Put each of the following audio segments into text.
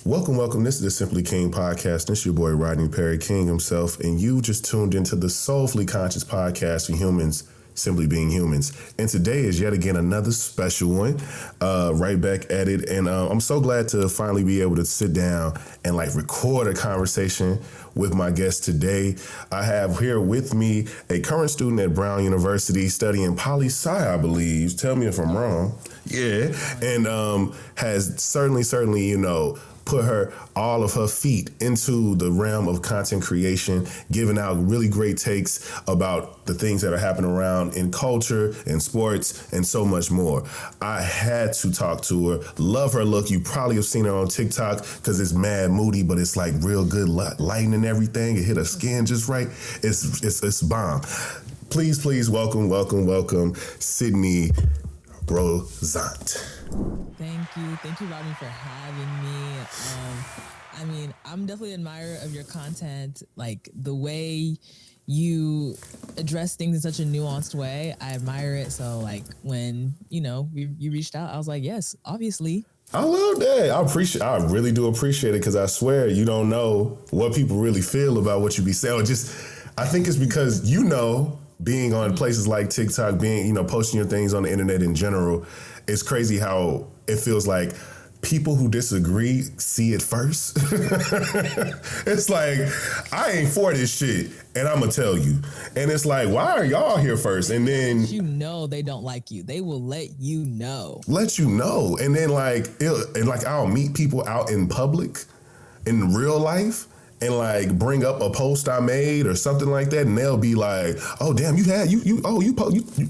Welcome. This is the Simply King podcast. This is your boy Rodney Perry King himself, and you just tuned into the Soulfully Conscious podcast for humans simply being humans. And today is yet again another special one. Right back at it, and I'm so glad to finally be able to sit down and record a conversation with my guest today. I have here with me a current student at Brown University studying poli-sci, I believe. Tell me if I'm wrong. Yeah, and has certainly, put all of her feet into the realm of content creation, giving out really great takes about the things that are happening around in culture and sports and so much more. I had to talk to her. Love her look. You probably have seen her on TikTok because it's mad moody, but it's real good lighting and everything. It hit her skin just right. It's bomb. Please welcome Sydney Rosant. Thank you, Robin, for having me. I'm definitely an admirer of your content, the way you address things in such a nuanced way. I admire it. So when, you reached out, I was like, yes, obviously. I love that. I really do appreciate it because I swear you don't know what people really feel about what you be saying. I think it's because, being on places like TikTok, being, posting your things on the internet in general, it's crazy how it feels like people who disagree see it first. It's I ain't for this shit, and I'm gonna tell you. And it's why are y'all here first? And then they don't like you. They will let you know. And then I'll meet people out in public in real life and bring up a post I made or something like that, and they'll be like, "Oh damn, you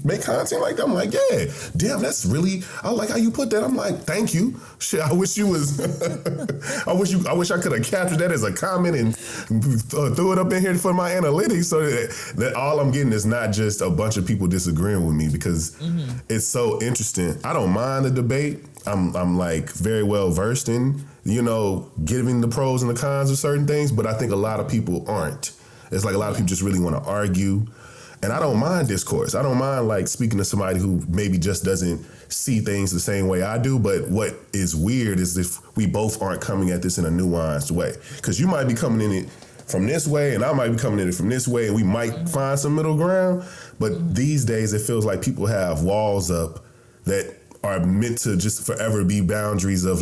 make content like that?" I'm like, "Yeah, damn, that's really, I like how you put that." I'm like, "Thank you." Shit, I wish you was. I wish I could have captured that as a comment and threw it up in here for my analytics, so that all I'm getting is not just a bunch of people disagreeing with me, because it's so interesting. I don't mind the debate. I'm very well versed in, giving the pros and the cons of certain things, but I think a lot of people aren't. It's a lot of people just really want to argue. And I don't mind discourse. I don't mind speaking to somebody who maybe just doesn't see things the same way I do. But what is weird is if we both aren't coming at this in a nuanced way, because you might be coming in it from this way and I might be coming in it from this way, and we might find some middle ground. But these days it feels like people have walls up that are meant to just forever be boundaries of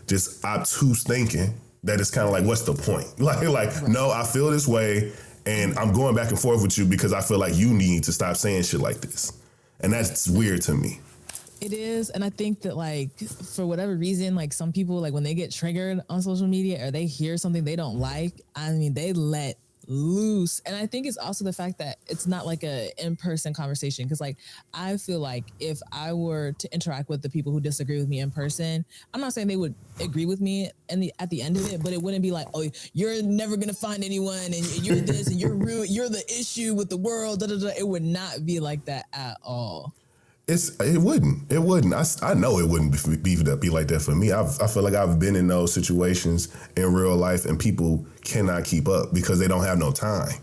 just obtuse thinking, that it's kind of what's the point? No, I feel this way and I'm going back and forth with you because I feel like you need to stop saying shit like this. And that's weird to me. It is. And I think that for whatever reason, some people, when they get triggered on social media or they hear something they don't like, they let loose. And I think it's also the fact that it's not a in-person conversation, because I feel if I were to interact with the people who disagree with me in person, I'm not saying they would agree with me at the end of it, but it wouldn't be oh, you're never gonna find anyone and you're this and you're rude, you're the issue with the world, da, da, da. It would not be like that at all. It wouldn't. I know it wouldn't be like that for me. I feel like I've been in those situations in real life, and people cannot keep up because they don't have no time.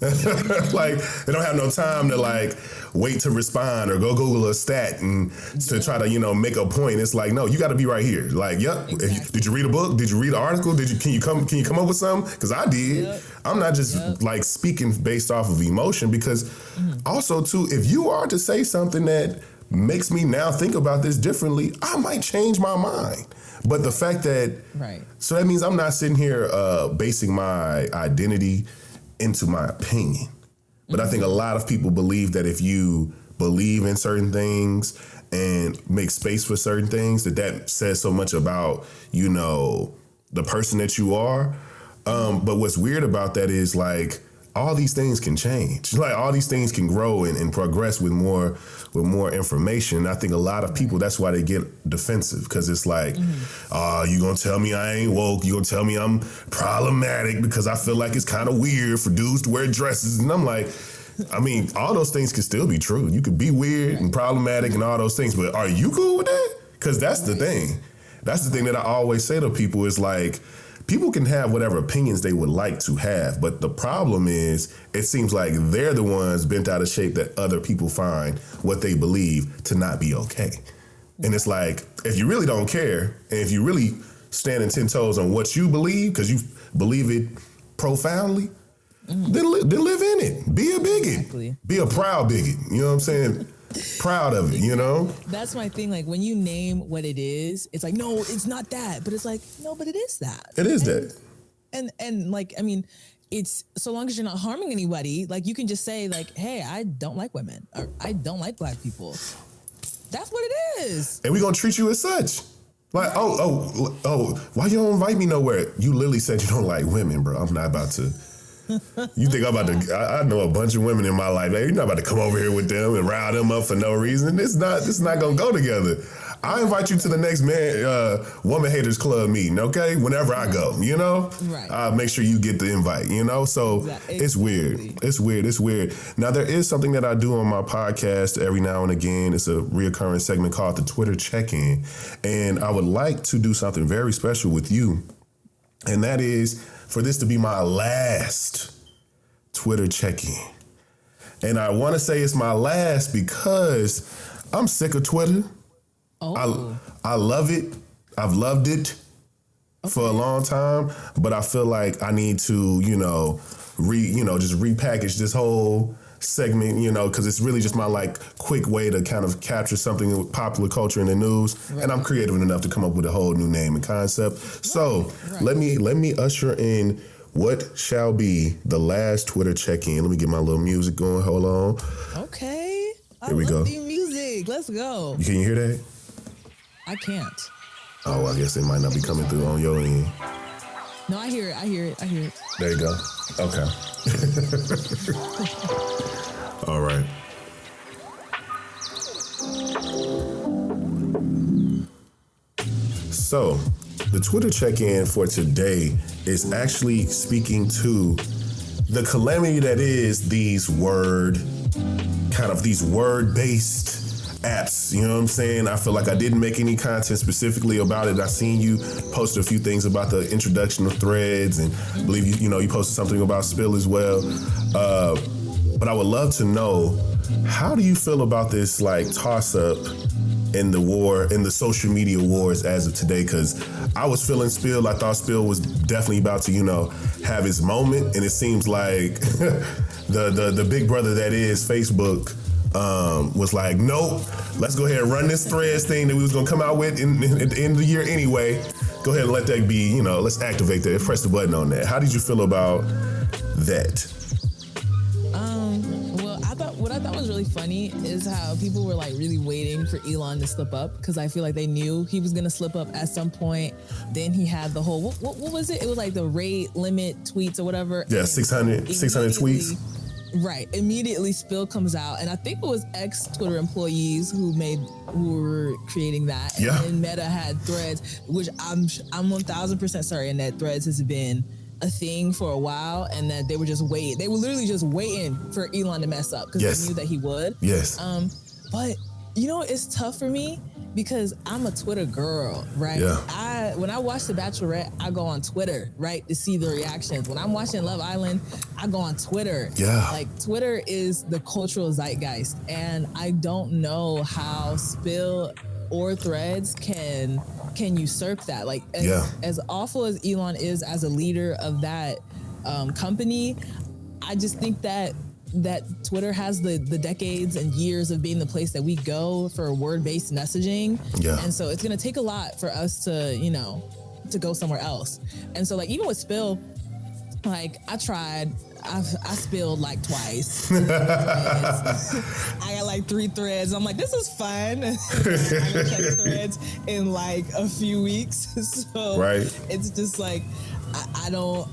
They don't have no time to wait to respond or go Google a stat and to try to make a point. It's no, you got to be right here. Yep. Exactly. Did you read a book? Did you read an article? Can you come up with something? Because I did. Yep. I'm not just speaking based off of emotion, because also too, if you are to say something that makes me now think about this differently, I might change my mind. But the fact that, so that means I'm not sitting here basing my identity into my opinion. But I think a lot of people believe that if you believe in certain things and make space for certain things, that says so much about, the person that you are. But what's weird about that is all these things can change. All these things can grow and progress with more information. I think a lot of people, that's why they get defensive, because it's you gonna tell me I ain't woke, you gonna tell me I'm problematic because I feel like it's kind of weird for dudes to wear dresses. And I'm all those things can still be true. You could be weird and problematic and all those things, but are you cool with that? Because that's the thing. That's the thing that I always say to people is people can have whatever opinions they would like to have, but the problem is it seems like they're the ones bent out of shape that other people find what they believe to not be okay. And it's if you really don't care, and if you really standing 10 toes on what you believe because you believe it profoundly, then live in it. Be a bigot. Exactly. Be a proud bigot. You know what I'm saying? Proud of it, you know? That's my thing. Like, when you name what it is, it's like, no, it's not that. But it's like, no, but it is that. It is that. And like, I mean, it's so long as you're not harming anybody, like, you can just say, like, hey, I don't like women, or I don't like black people. That's what it is. And we're going to treat you as such. Like, oh, why you don't invite me nowhere? You literally said you don't like women, bro. I'm not about to. You think I'm about to? I know a bunch of women in my life. Hey, you're not about to come over here with them and rile them up for no reason. It's not gonna go together. I invite you to the next woman haters club meeting, okay? Whenever I go, you know, right? I'll make sure you get the invite, you know. So exactly. It's weird. It's weird. Now there is something that I do on my podcast every now and again. It's a reoccurring segment called the Twitter Check-In, and I would like to do something very special with you, and that is for this to be my last Twitter check-in. And I want to say it's my last because I'm sick of Twitter. Oh. I love it. I've loved it for a long time, but I feel like I need to, just repackage this whole segment, because it's really just my quick way to kind of capture something with popular culture in the news. Right. And I'm creative enough to come up with a whole new name and concept. Right. So let me usher in what shall be the last Twitter check-in. Let me get my little music going. Hold on. Okay. Here we go. The music. Let's go. Can you hear that? I can't. Oh, I guess it might not be coming through on your end. No, I hear it. There you go. Okay. All right. So, the Twitter check-in for today is actually speaking to the calamity that is these word-based apps, you know what I'm saying? I feel like I didn't make any content specifically about it. I seen you post a few things about the introduction of Threads, and I believe you posted something about Spill as well. But I would love to know, how do you feel about this toss-up in the social media wars as of today? Because I was feeling Spill. I thought Spill was definitely about to, have his moment, and it seems like the big brother that is Facebook was like, nope, let's go ahead and run this Threads thing that we was gonna come out with at the end of the year anyway. Go ahead and let that be, let's activate that, press the button on that. How did you feel about that? Well, what I thought was really funny is how people were really waiting for Elon to slip up, because I feel like they knew he was gonna slip up at some point. Then he had the whole, what was it? It was the rate limit tweets or whatever. Yeah, 600 tweets. Right. Immediately Spill comes out, and I think it was ex-Twitter employees who were creating that. And then Meta had Threads, which I'm 1000% certain that Threads has been a thing for a while, and that they were just waiting. They were literally just waiting for Elon to mess up, because they knew that he would. Yes. But it's tough for me because I'm a Twitter girl, right? Yeah. When I watch The Bachelorette, I go on Twitter, right, to see the reactions. When I'm watching Love Island, I go on Twitter. Yeah. Twitter is the cultural zeitgeist, and I don't know how Spill or Threads can usurp that. As awful as Elon is as a leader of that company, I just think that Twitter has the decades and years of being the place that we go for word-based messaging. Yeah. And so it's going to take a lot for us to, to go somewhere else. And so even with Spill, I tried, I spilled twice. I got 3 threads. I'm like, this is fun. I haven't checked Threads in a few weeks. So it's just I don't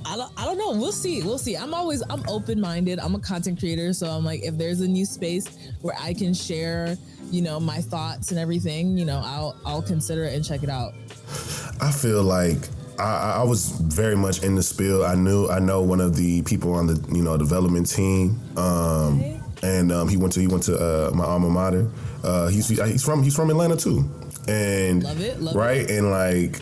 know. We'll see. I'm open-minded. I'm a content creator. So I'm if there's a new space where I can share, my thoughts and everything, I'll consider it and check it out. I feel like I was very much in the Spill. I know one of the people on the, development team. And he went to my alma mater. He's from Atlanta too. And love it. Right. And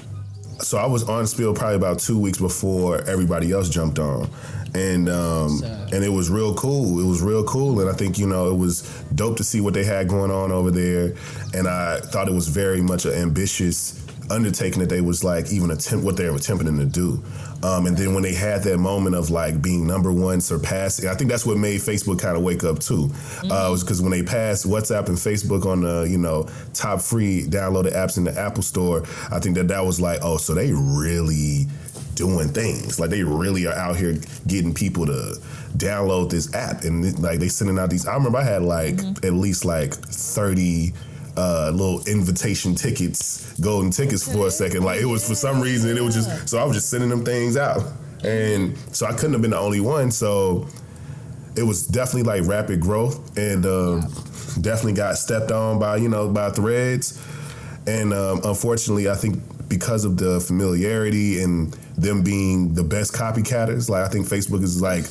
so I was on Spill probably about 2 weeks before everybody else jumped on. And it was real cool. And I think, it was dope to see what they had going on over there. And I thought it was very much an ambitious undertaking that they was like even what they were attempting to do. And then when they had that moment of like being number one, surpassing, I think that's what made Facebook kind of wake up too. Was because when they passed WhatsApp and Facebook on the, top free downloaded apps in the Apple Store, I think that was like, oh, so they really doing things. Like they really are out here getting people to download this app. And like they sending out these, I remember I had like at least like 30 little invitation tickets, golden tickets for a second. Like it was for some reason, it was just, so I was just sending them things out. And so I couldn't have been the only one. So it was definitely like rapid growth and definitely got stepped on by Threads. And unfortunately, I think because of the familiarity and them being the best copycatters, like I think Facebook is like,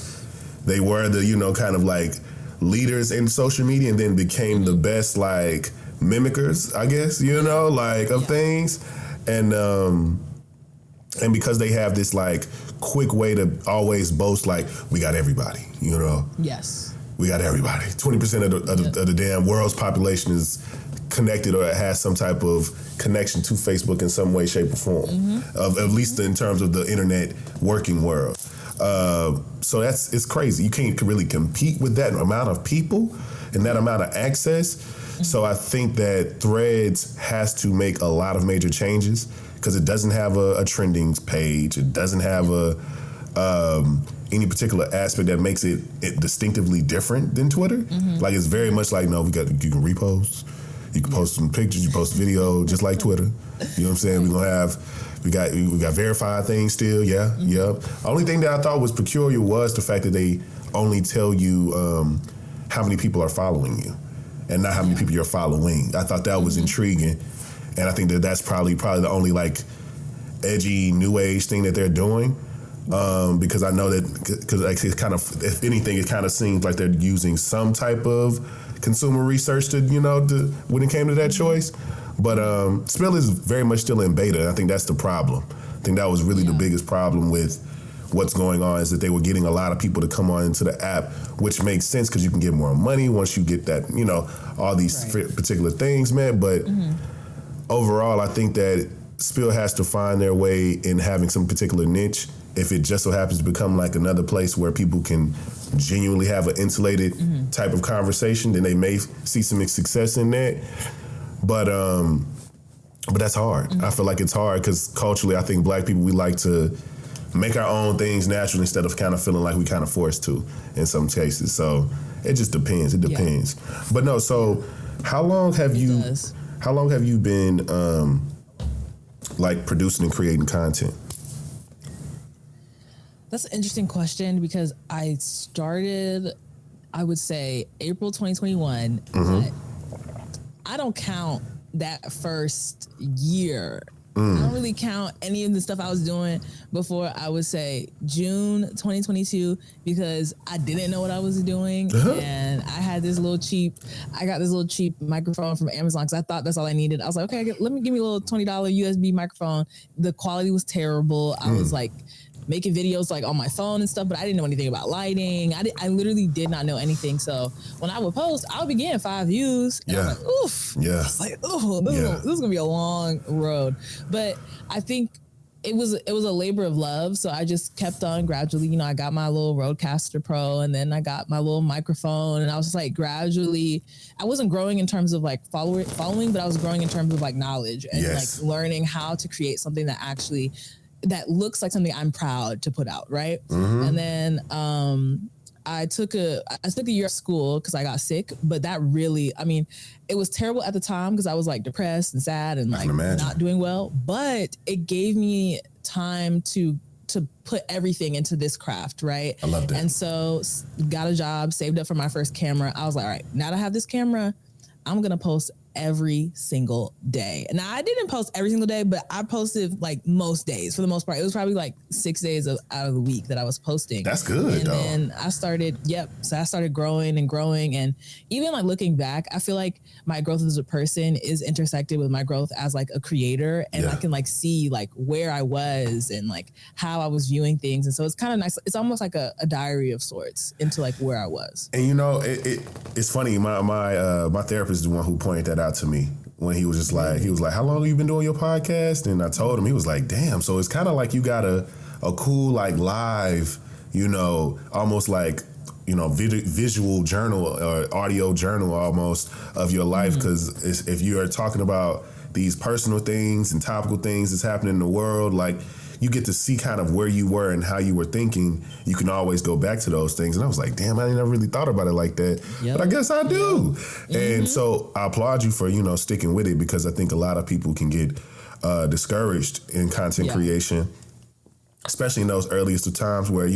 they were the, kind of like leaders in social media and then became the best like mimickers, I guess, of things. And because they have this like quick way to always boast, like, we got everybody, Yes. We got everybody. 20% of the damn world's population is connected or has some type of connection to Facebook in some way, shape, or form, at least in terms of the internet working world. So it's crazy. You can't really compete with that amount of people and that amount of access. So I think that Threads has to make a lot of major changes because it doesn't have a trending page. It doesn't have any particular aspect that makes it distinctively different than Twitter. Like it's very much like, no, you can repost. You can post some pictures, you post a video, just like Twitter. You know what I'm saying? We got verified things still, yeah. Only thing that I thought was peculiar was the fact that they only tell you how many people are following you and not how many people you're following. I thought that was intriguing. And I think that that's probably the only like edgy new age thing that they're doing. Because I know that, because it's kind of, if anything, it kind of seems like they're using some type of consumer research to when it came to that choice. But Spill is very much still in beta. I think that's the problem. I think that was really the biggest problem with what's going on, is that they were getting a lot of people to come on into the app, which makes sense because you can get more money once you get that, all these particular things, man. But overall, I think that Spill has to find their way in having some particular niche. If it just so happens to become like another place where people can genuinely have an insulated type of conversation, then they may see some success in that. But that's hard. I feel like it's hard because culturally, I think Black people, we like to make our own things naturally instead of kind of feeling like we kind of forced to in some cases. So it just depends. It depends. But no, so how long have you been like producing and creating content? That's an interesting question because I started, I would say, April 2021. But I don't count that first year. I don't really count any of the stuff I was doing before, I would say, June 2022, because I didn't know what I was doing. And I got this little cheap microphone from Amazon because I thought that's all I needed. I was like, okay, give me a little $20 USB microphone. The quality was terrible. I was like making videos like on my phone and stuff, but I didn't know anything about lighting. I literally did not know anything. So when I would post, I would be getting 5 views. And I'm like, oof. Yeah. I was like, oh, this is gonna be a long road. But I think it was a labor of love. So I just kept on gradually, I got my little Rodecaster Pro and then I got my little microphone, and I was just like gradually, I wasn't growing in terms of like following, but I was growing in terms of like knowledge and like learning how to create something that looks like something I'm proud to put out, right? And then I took a year of school because I got sick, but that really, it was terrible at the time because I was like depressed and sad and like not doing well, but it gave me time to put everything into this craft, right? I love that. And so got a job, saved up for my first camera. I was like, all right, now that I have this camera, I'm going to post every single day. Now, I didn't post every single day, but I posted like most days for the most part. It was probably like 6 days out of the week that I was posting. That's good, and though. then I started, so I started growing. And even like looking back, I feel like my growth as a person is intersected with my growth as like a creator. And I can like see like where I was and like how I was viewing things. And so it's kind of nice. It's almost like a diary of sorts into like where I was. And it's funny. My therapist is the one who pointed that out to me. when he was just like, how long have you been doing your podcast? And I told him, he was like, damn. So it's kind of like you got a cool like live, almost like, visual journal or audio journal almost of your life. Because if you are talking about these personal things and topical things that's happening in the world, like you get to see kind of where you were and how you were thinking. You can always go back to those things. And I was like, damn, I never really thought about it like that. But I guess I do. And so I applaud you for, sticking with it, because I think a lot of people can get discouraged in content creation, especially in those earliest of times where,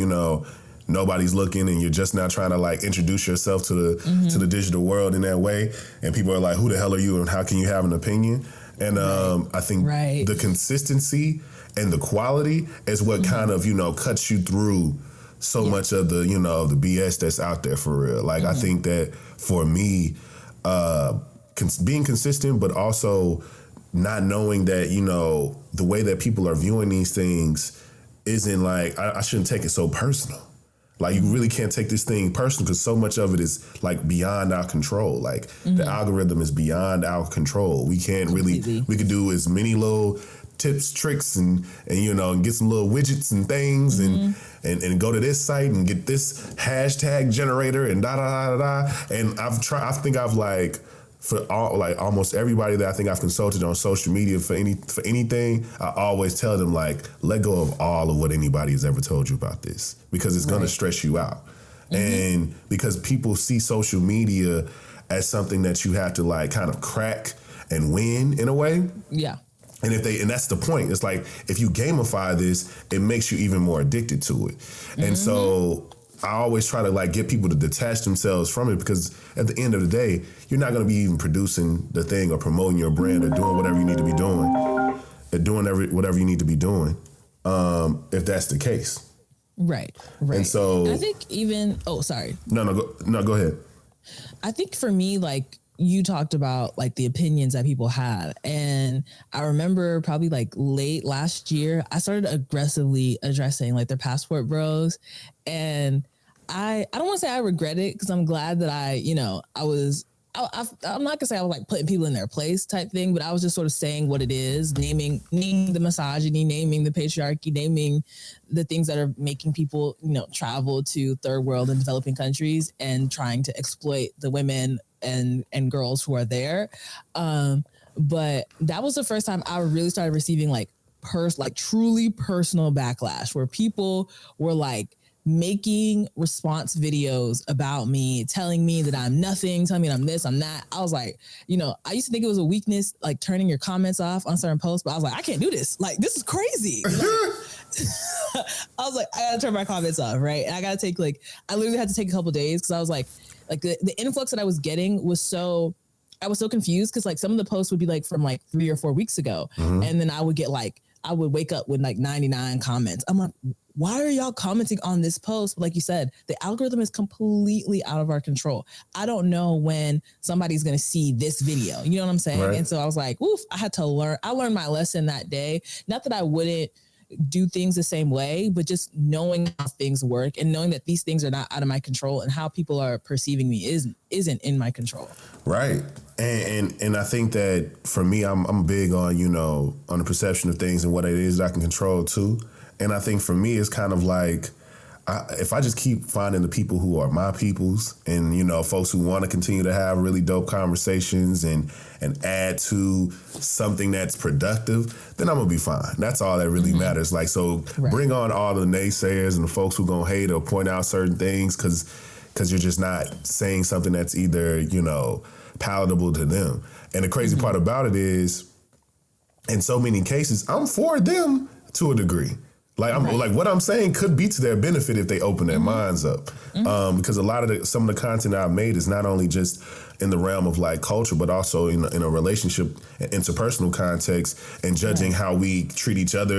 nobody's looking and you're just now trying to like introduce yourself to the digital world in that way. And people are like, who the hell are you and how can you have an opinion? And I think the consistency and the quality is what kind of, cuts you through so much of the, the BS that's out there for real. Like, I think that for me, being consistent, but also not knowing that, the way that people are viewing these things isn't like, I shouldn't take it so personal. Like, you really can't take this thing personal because so much of it is like beyond our control. Like the algorithm is beyond our control. We can't really, we could do as many little tips, tricks, and get some little widgets and things and go to this site and get this hashtag generator and da da da da. And I think I've like, for all, like almost everybody that I think I've consulted on social media for anything, I always tell them like, let go of all of what anybody has ever told you about this, because it's going to stress you out. And because people see social media as something that you have to like kind of crack and win in a way. Yeah. And and that's the point. It's like, if you gamify this, it makes you even more addicted to it. And so I always try to like get people to detach themselves from it, because at the end of the day, you're not going to be even producing the thing or promoting your brand or doing whatever you need to be doing, whatever you need to be doing, if that's the case. Right. And so I think even, sorry. No, go ahead. I think for me, like, you talked about like the opinions that people had. And I remember probably like late last year, I started aggressively addressing like their passport bros. And I don't want to say I regret it, because I'm glad that I'm not gonna say I was like putting people in their place type thing, but I was just sort of saying what it is, naming the misogyny, naming the patriarchy, naming the things that are making people, travel to third world and developing countries and trying to exploit the women and girls who are there. But that was the first time I really started receiving like truly personal backlash, where people were like making response videos about me, telling me that I'm nothing, telling me I'm this, I'm that. I was like, I used to think it was a weakness, like turning your comments off on certain posts, but I was like, I can't do this. Like, this is crazy. I was like, I gotta turn my comments off, right? And I gotta take I literally had to take a couple days, because I was like the influx that I was getting was I was so confused, because like some of the posts would be like from like 3 or 4 weeks ago. And then I would get I would wake up with like 99 comments. I'm like, why are y'all commenting on this post? But like you said, the algorithm is completely out of our control. I don't know when somebody's going to see this video. You know what I'm saying? Right. And so I was like, oof, I learned my lesson that day. Not that I wouldn't do things the same way, but just knowing how things work and knowing that these things are not out of my control, and how people are perceiving me isn't in my control. Right. And I think that for me, I'm big on, on the perception of things and what it is that I can control too. And I think for me, it's kind of like, if I just keep finding the people who are my peoples and, folks who want to continue to have really dope conversations and add to something that's productive, then I'm going to be fine. That's all that really matters. Like, so bring on all the naysayers and the folks who going to hate or point out certain things because you're just not saying something that's either, palatable to them. And the crazy part about it is, in so many cases, I'm for them to a degree. Like, like what I'm saying could be to their benefit if they open their minds up. Because some of the content I've made is not only just in the realm of like culture, but also in a relationship and interpersonal context, and judging how we treat each other,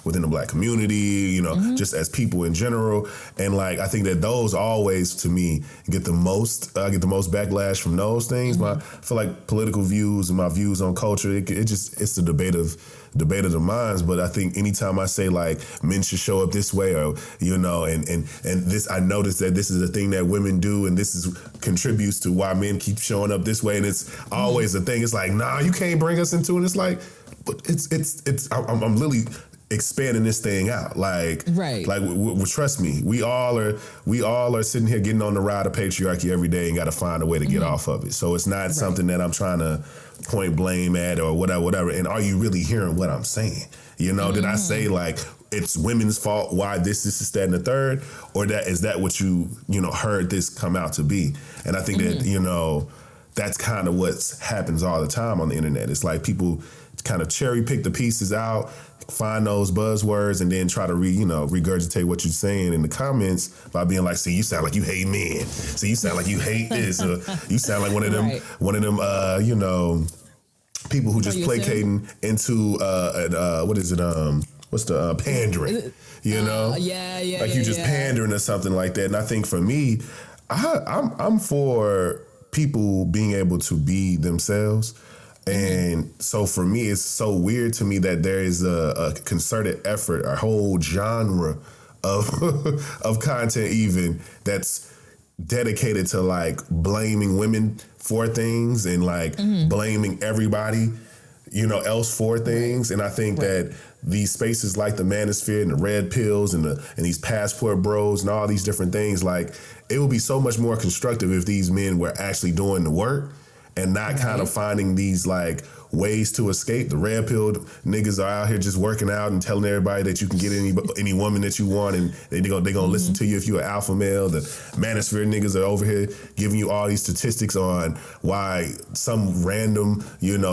within the Black community, just as people in general. And like, I think that those always, to me, get the most backlash from those things. I feel like political views and my views on culture, it's the debate of the minds. But I think anytime I say like men should show up this way, or and this, I notice that this is a thing that women do, and this contributes to why men keep keep showing up this way, and it's always the thing. It's like, nah, you can't bring us into it. It's like, but I'm literally expanding this thing out. Like, trust me, we all are sitting here getting on the ride of patriarchy every day and got to find a way to get off of it. So it's not something that I'm trying to point blame at or whatever. And are you really hearing what I'm saying? You know, did I say like it's women's fault why this, that, and the third, or is that what you heard this come out to be? And I think that that's kind of what happens all the time on the internet. It's like people kind of cherry pick the pieces out, find those buzzwords, and then try to regurgitate what you're saying in the comments by being like, see, you sound like you hate men. See, you sound like you hate this. Or you sound like one of them, people who just placating into what is it? What's the pandering? Like you just pandering or something like that. And I think for me, I'm for people being able to be themselves. And so for me, it's so weird to me that there is a concerted effort, a whole genre of content even that's dedicated to like blaming women for things and like blaming everybody, else for things. And I think that these spaces like the manosphere and the red pills and these passport bros and all these different things, like it would be so much more constructive if these men were actually doing the work and not kind of finding these like ways to escape. The red pilled niggas are out here just working out and telling everybody that you can get any woman that you want, and they gonna listen to you if you're an alpha male. The manosphere niggas are over here giving you all these statistics on why some random,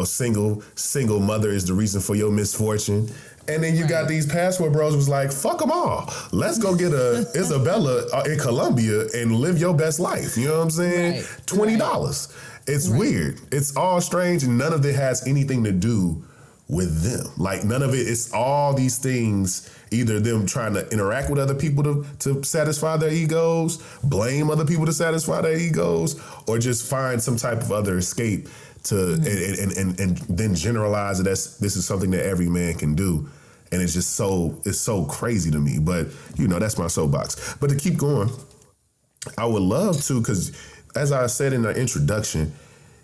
single mother is the reason for your misfortune. And then you got these passport bros was like, fuck them all. Let's go get a Isabella in Colombia and live your best life. You know what I'm saying? $20. It's weird. It's all strange, and none of it has anything to do with them. Like none of it, it's all these things, either them trying to interact with other people to satisfy their egos, blame other people to satisfy their egos, or just find some type of other escape to and then generalize that this is something that every man can do. And it's just so crazy to me. But, that's my soapbox. But to keep going, I would love to, because as I said in the introduction,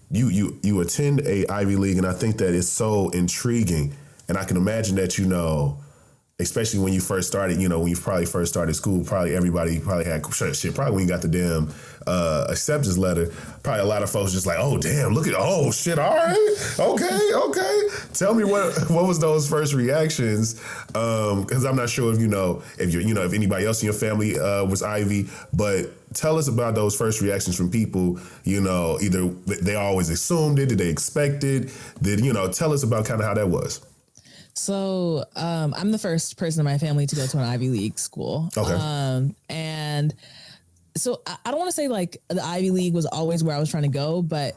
you attend a Ivy League, and I think that it's so intriguing. And I can imagine that, especially when you first started, when you probably first started school, everybody had shit. Probably when you got the damn acceptance letter, probably a lot of folks just like, oh damn, oh shit, all right, okay. Tell me what was those first reactions? Because I'm not sure if if anybody else in your family was Ivy, but tell us about those first reactions from people. Either they always assumed it, did they expect it? Tell us about kind of how that was. So I'm the first person in my family to go to an Ivy League school. Okay. And so I don't want to say like the Ivy League was always where I was trying to go, but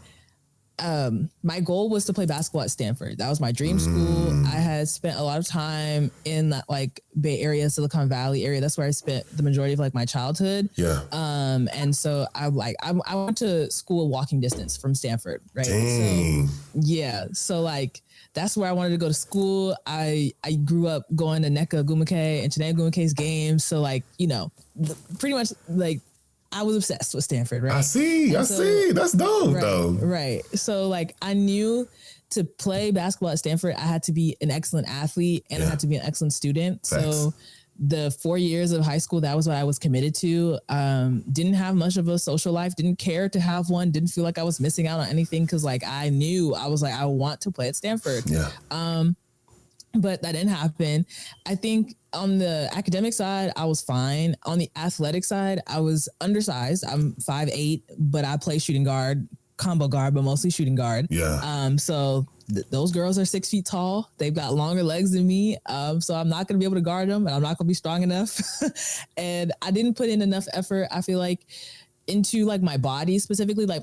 my goal was to play basketball at Stanford. That was my dream school. I had spent a lot of time in that like Bay Area, Silicon Valley area. That's where I spent the majority of like my childhood. Yeah. And so I went to school walking distance from Stanford, right? Dang. So, yeah. So like, that's where I wanted to go to school. I grew up going to NECA Gumake and Chineke Gumake's games. So like, pretty much like I was obsessed with Stanford, right? I see. That's dope though. Right. So like I knew to play basketball at Stanford, I had to be an excellent athlete and I had to be an excellent student. Facts. So the 4 years of high school, that was what I was committed to. Didn't have much of a social life, didn't care to have one, didn't feel like I was missing out on anything. Cause like I knew I was like, I want to play at Stanford. Yeah. But that didn't happen. I think on the academic side, I was fine. On the athletic side, I was undersized. I'm 5'8", but I play shooting guard, combo guard, but mostly shooting guard. Yeah. So those girls are 6 feet tall. They've got longer legs than me. So I'm not going to be able to guard them, and I'm not going to be strong enough. And I didn't put in enough effort, I feel like, into like my body specifically, like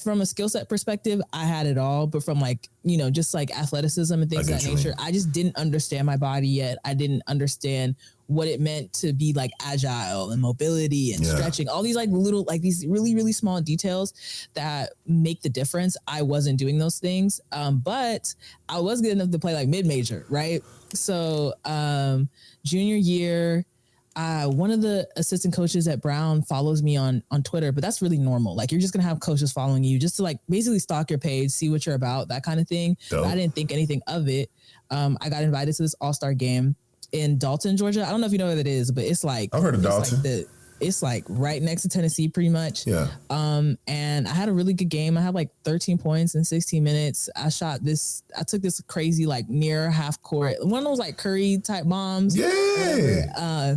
from a skill set perspective, I had it all, but from like, just like athleticism and things of that nature, I just didn't understand my body yet. I didn't understand what it meant to be like agile and mobility and stretching, all these like little, like these really, really small details that make the difference. I wasn't doing those things. But I was good enough to play like mid-major, right? So, junior year, one of the assistant coaches at Brown follows me on Twitter, but that's really normal. Like, you're just gonna have coaches following you just to like basically stalk your page, see what you're about, that kind of thing. But I didn't think anything of it. I got invited to this All-Star game in Dalton, Georgia. I don't know if you know where that is, but it's like, I've heard of Dalton. It's like right next to Tennessee, pretty much. Yeah. And I had a really good game. I had like 13 points in 16 minutes. I took this crazy, like near half court, one of those like Curry type bombs. Yeah.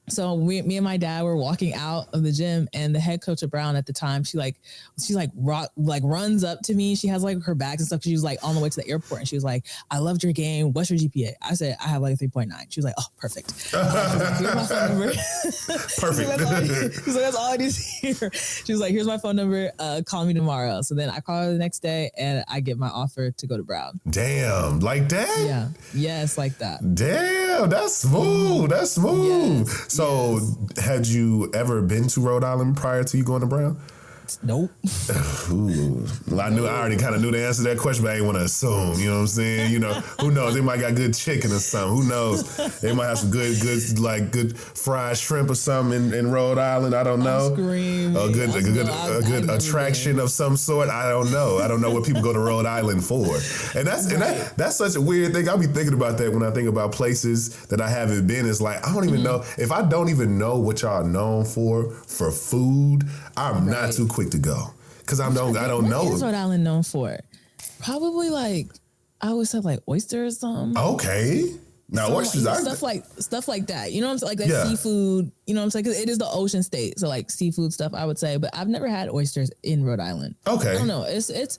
So me and my dad were walking out of the gym, and the head coach of Brown at the time, she runs up to me. She has like her bags and stuff. She was like on the way to the airport, and she was like, "I loved your game. What's your GPA?" I said, "I have like a 3.9." She was like, "Oh, perfect." Here's my phone number. Perfect. She's like, "That's all I need to hear." She was like, "Here's my phone number. Call me tomorrow." So then I call her the next day, and I get my offer to go to Brown. Damn, like that? Yeah. Yes, like that. Damn, that's smooth. That's smooth. Yes. So, had you ever been to Rhode Island prior to you going to Brown? Nope. Ooh. Well, I already kind of knew the answer to that question, but I didn't want to assume. You know what I'm saying? You know, who knows? They might got good chicken or something. Who knows? They might have some good fried shrimp or something in Rhode Island. I don't know. I'm screaming. A good attraction of some sort. I don't know. I don't know what people go to Rhode Island for. And that's such a weird thing. I'll be thinking about that when I think about places that I haven't been. It's like, I don't even know. If I don't even know what y'all are known for food, I'm not too quick to go. Because I don't know. What is Rhode Island known for? Probably like, I would say like oysters or something. Okay. Now so oysters like, stuff like that. You know what I'm saying? Like that seafood, you know what I'm saying? 'Cause it is the ocean state. So like seafood stuff, I would say. But I've never had oysters in Rhode Island. Okay. I don't know. It's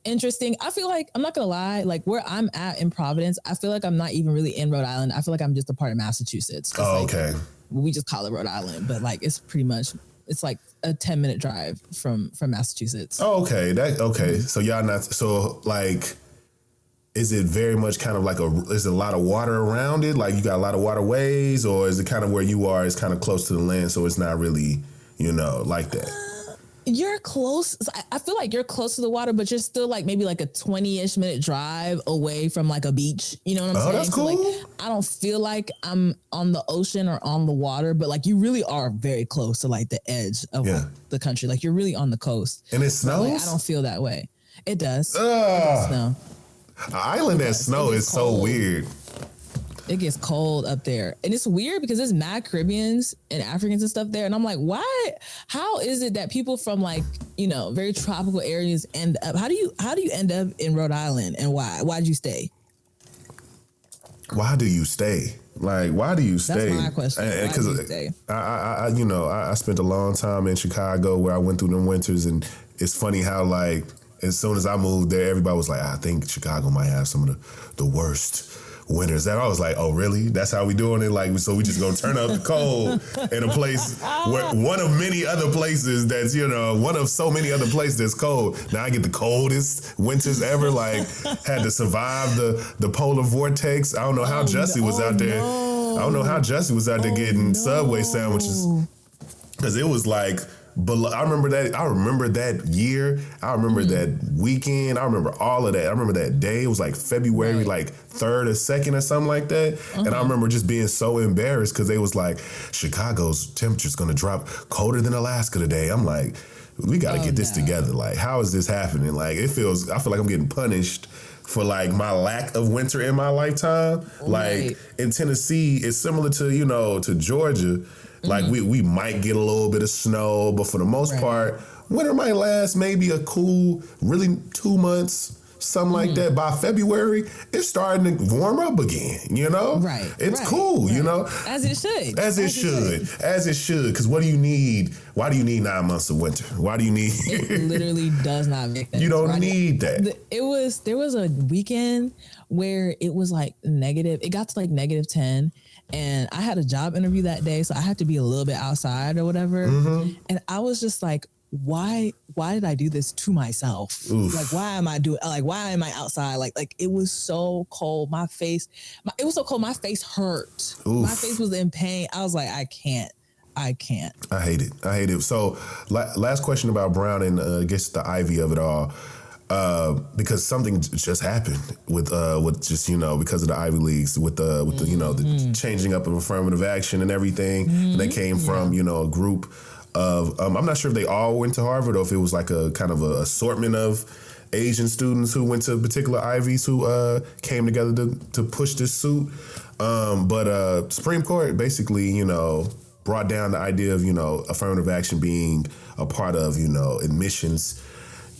interesting. I feel like, I'm not gonna lie, like where I'm at in Providence, I feel like I'm not even really in Rhode Island. I feel like I'm just a part of Massachusetts. Okay. We just call it Rhode Island, but like it's pretty much, it's like a 10-minute drive from Massachusetts. Oh, okay. So y'all not, so like, is it very much kind of like is it a lot of water around it? Like you got a lot of waterways, or is it kind of where you are is kind of close to the land, so it's not really, like that? You're close. I feel like you're close to the water, but you're still like maybe like a 20-ish minute drive away from like a beach. You know what I'm saying? That's cool. So like, I don't feel like I'm on the ocean or on the water, but like you really are very close to like the edge of like, the country. Like you're really on the coast. And it snows? Like, I don't feel that way. It does. It does snow. An island that snow is so weird. It gets cold up there. And it's weird because there's mad Caribbeans and Africans and stuff there. And I'm like, why? How is it that people from like, very tropical areas end up? How do you end up in Rhode Island, and why? Why'd you stay? Why do you stay? Like, why do you stay? That's my question. Why do you stay? I spent a long time in Chicago where I went through them winters, and it's funny how like as soon as I moved there, everybody was like, I think Chicago might have some of the worst winters. And I was like, oh, really? That's how we doing it? Like, so we just gonna turn up the cold in a place where one of many other places that's, one of so many other places that's cold. Now I get the coldest winters ever. Like, had to survive the polar vortex. I don't know how Jussie was out there. I don't know how Jussie was out there getting Subway sandwiches. Because it was like, but I remember that year. I remember that weekend. I remember all of that. I remember that day. It was like February, like 3rd or 2nd or something like that. And I remember just being so embarrassed because they was like, Chicago's temperature's going to drop colder than Alaska today. I'm like, we got to get this together. Like, how is this happening? Like, I feel like I'm getting punished for like my lack of winter in my lifetime. Right. Like in Tennessee, it's similar to, to Georgia. Like we might get a little bit of snow, but for the most part, winter might last maybe a cool, really 2 months, something like that. By February, it's starting to warm up again, Right. It's cool, As it should. As it should. Because what do you need? Why do you need 9 months of winter? Why do you need? It literally does not make sense. You don't need that. There was a weekend where it was like negative. It got to like -10. And I had a job interview that day, so I had to be a little bit outside or whatever. And I was just like, why did I do this to myself? Oof. Like, why am I outside? Like it was so cold. It was so cold. My face hurt. Oof. My face was in pain. I was like, I can't. I hate it. So last question about Brown and I guess the Ivy of it all. because something just happened with just because of the Ivy Leagues with the the changing up of affirmative action and everything. And they came from a group of I'm not sure if they all went to Harvard or if it was like a kind of a assortment of Asian students who went to particular Ivies who came together to push this suit. But Supreme Court basically brought down the idea of affirmative action being a part of admissions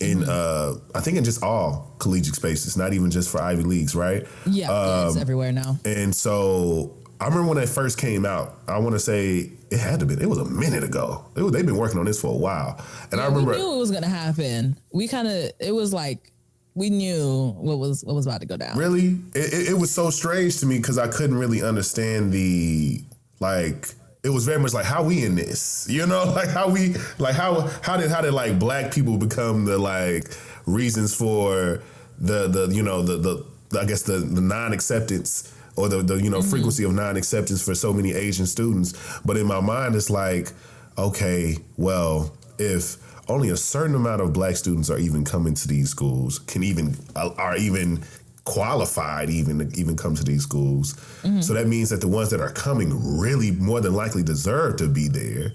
in I think in just all collegiate spaces, not even just for Ivy Leagues, right? Yeah, it's everywhere now. And so I remember when it first came out, I want to say it was a minute ago. They've been working on this for a while. And I remember we knew it was going to happen. It was like, we knew what was about to go down. Really? It was so strange to me because I couldn't really understand it was very much like how we in this, like how did like black people become the like reasons for the I guess the non-acceptance or the frequency of non-acceptance for so many Asian students. But in my mind, it's like, okay, well, if only a certain amount of black students are even coming to these schools, are even qualified even come to these schools. So that means that the ones that are coming really more than likely deserve to be there.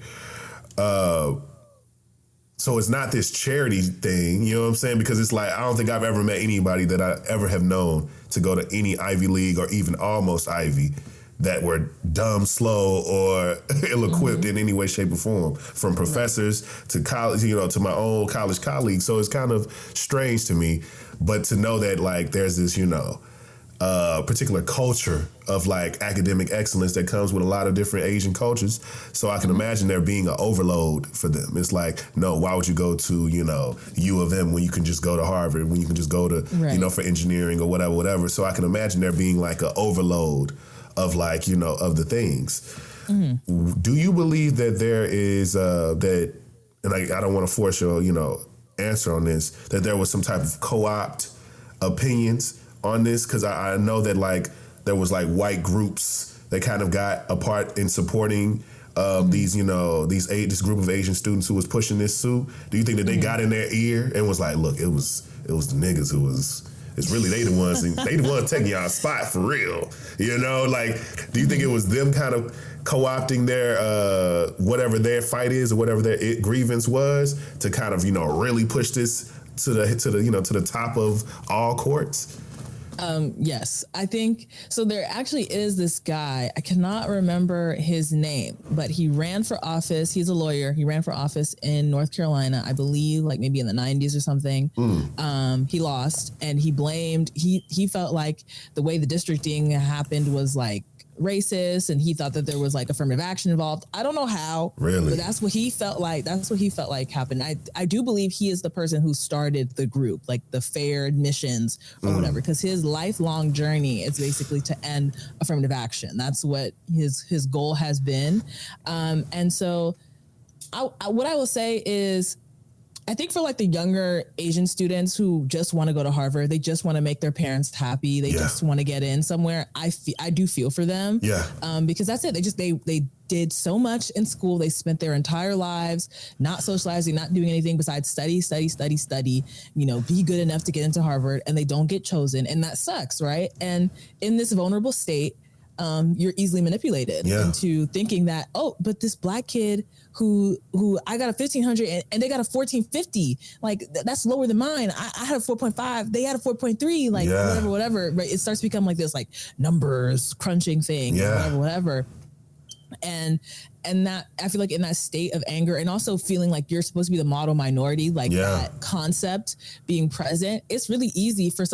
So it's not this charity thing, you know what I'm saying? Because it's like, I don't think I've ever met anybody that I ever have known to go to any Ivy League or even almost Ivy that were dumb, slow, or ill-equipped in any way, shape, or form. From professors to college, to my own college colleagues. So it's kind of strange to me. But to know that like there's this, particular culture of like academic excellence that comes with a lot of different Asian cultures. So I can imagine there being an overload for them. It's like, no, why would you go to, U of M when you can just go to Harvard, when you can just go to, for engineering or whatever. So I can imagine there being like an overload of like, of the things. Do you believe that there is that, and I don't want to force your, answer on this, that there was some type of co-opt opinions on this? Because I know that like there was like white groups that kind of got a part in supporting these, this group of Asian students who was pushing this suit. Do you think that they got in their ear and was like, look, it was the niggas who was, it's really they the ones taking y'all spot for real. Like, do you think it was them kind of co-opting their whatever their fight is or whatever their grievance was to kind of really push this to the top of all courts? Yes, I think so. There actually is this guy. I cannot remember his name, but he ran for office. He's a lawyer. He ran for office in North Carolina, I believe, like maybe in the 90s or something. He lost, and he felt like the way the districting happened was like racist, and he thought that there was like affirmative action involved. I don't know how, really, but that's what he felt like. That's what he felt like happened. I do believe he is the person who started the group, like the fair admissions or whatever, because his lifelong journey is basically to end affirmative action. That's what his goal has been. And so what I will say is, I think for like the younger Asian students who just want to go to Harvard, they just want to make their parents happy. They just want to get in somewhere. I do feel for them. Yeah. Because that's it. They did so much in school. They spent their entire lives not socializing, not doing anything besides study, be good enough to get into Harvard, and they don't get chosen. And that sucks, right? And in this vulnerable state, you're easily manipulated into thinking that, oh, but this black kid who I got a 1,500 and they got a 1,450, like that's lower than mine. I had a 4.5, they had a 4.3, like whatever. Right? It starts to become like this like numbers crunching thing, whatever. And that I feel like in that state of anger and also feeling like you're supposed to be the model minority, like that concept being present, it's really easy for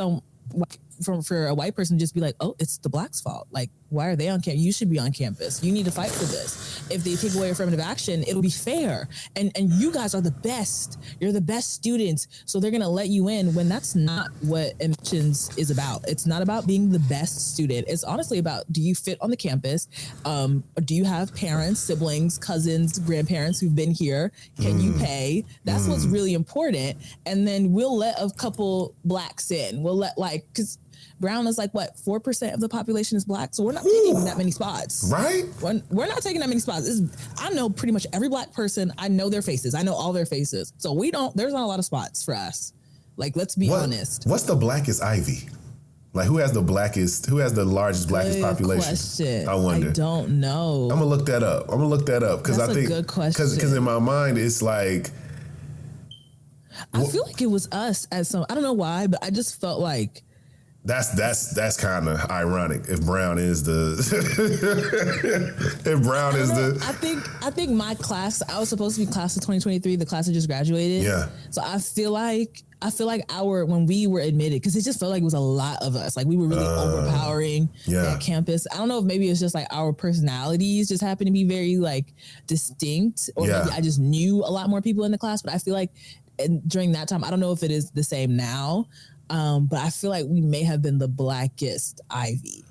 for a white person to just be like, oh, it's the black's fault. Like, why are they on campus? You should be on campus. You need to fight for this. If they take away affirmative action, it'll be fair. And you guys are the best. You're the best students. So they're going to let you in, when that's not what admissions is about. It's not about being the best student. It's honestly about, do you fit on the campus? Or do you have parents, siblings, cousins, grandparents who've been here? Can you pay? That's what's really important. And then we'll let a couple blacks in. We'll let because Brown is like, what, 4% of the population is black? So we're not taking that many spots. Right? We're not taking that many spots. I know pretty much every black person. I know their faces. I know all their faces. So there's not a lot of spots for us. Like, let's be honest. What's the blackest ivy? Like, who has the largest blackest population? Question. I wonder. I don't know. I'm gonna look that up. Because I think good question. Because in my mind it's like, I feel like it was us at some. I don't know why, but I just felt like that's kind of ironic. If Brown is the, I think my class. I was supposed to be class of 2023, the class that just graduated. Yeah. So I feel like when we were admitted, because it just felt like it was a lot of us. Like, we were really overpowering that campus. I don't know if maybe it's just like our personalities just happened to be very like distinct, or maybe I just knew a lot more people in the class. But I feel like during that time, I don't know if it is the same now, but I feel like we may have been the blackest ivy.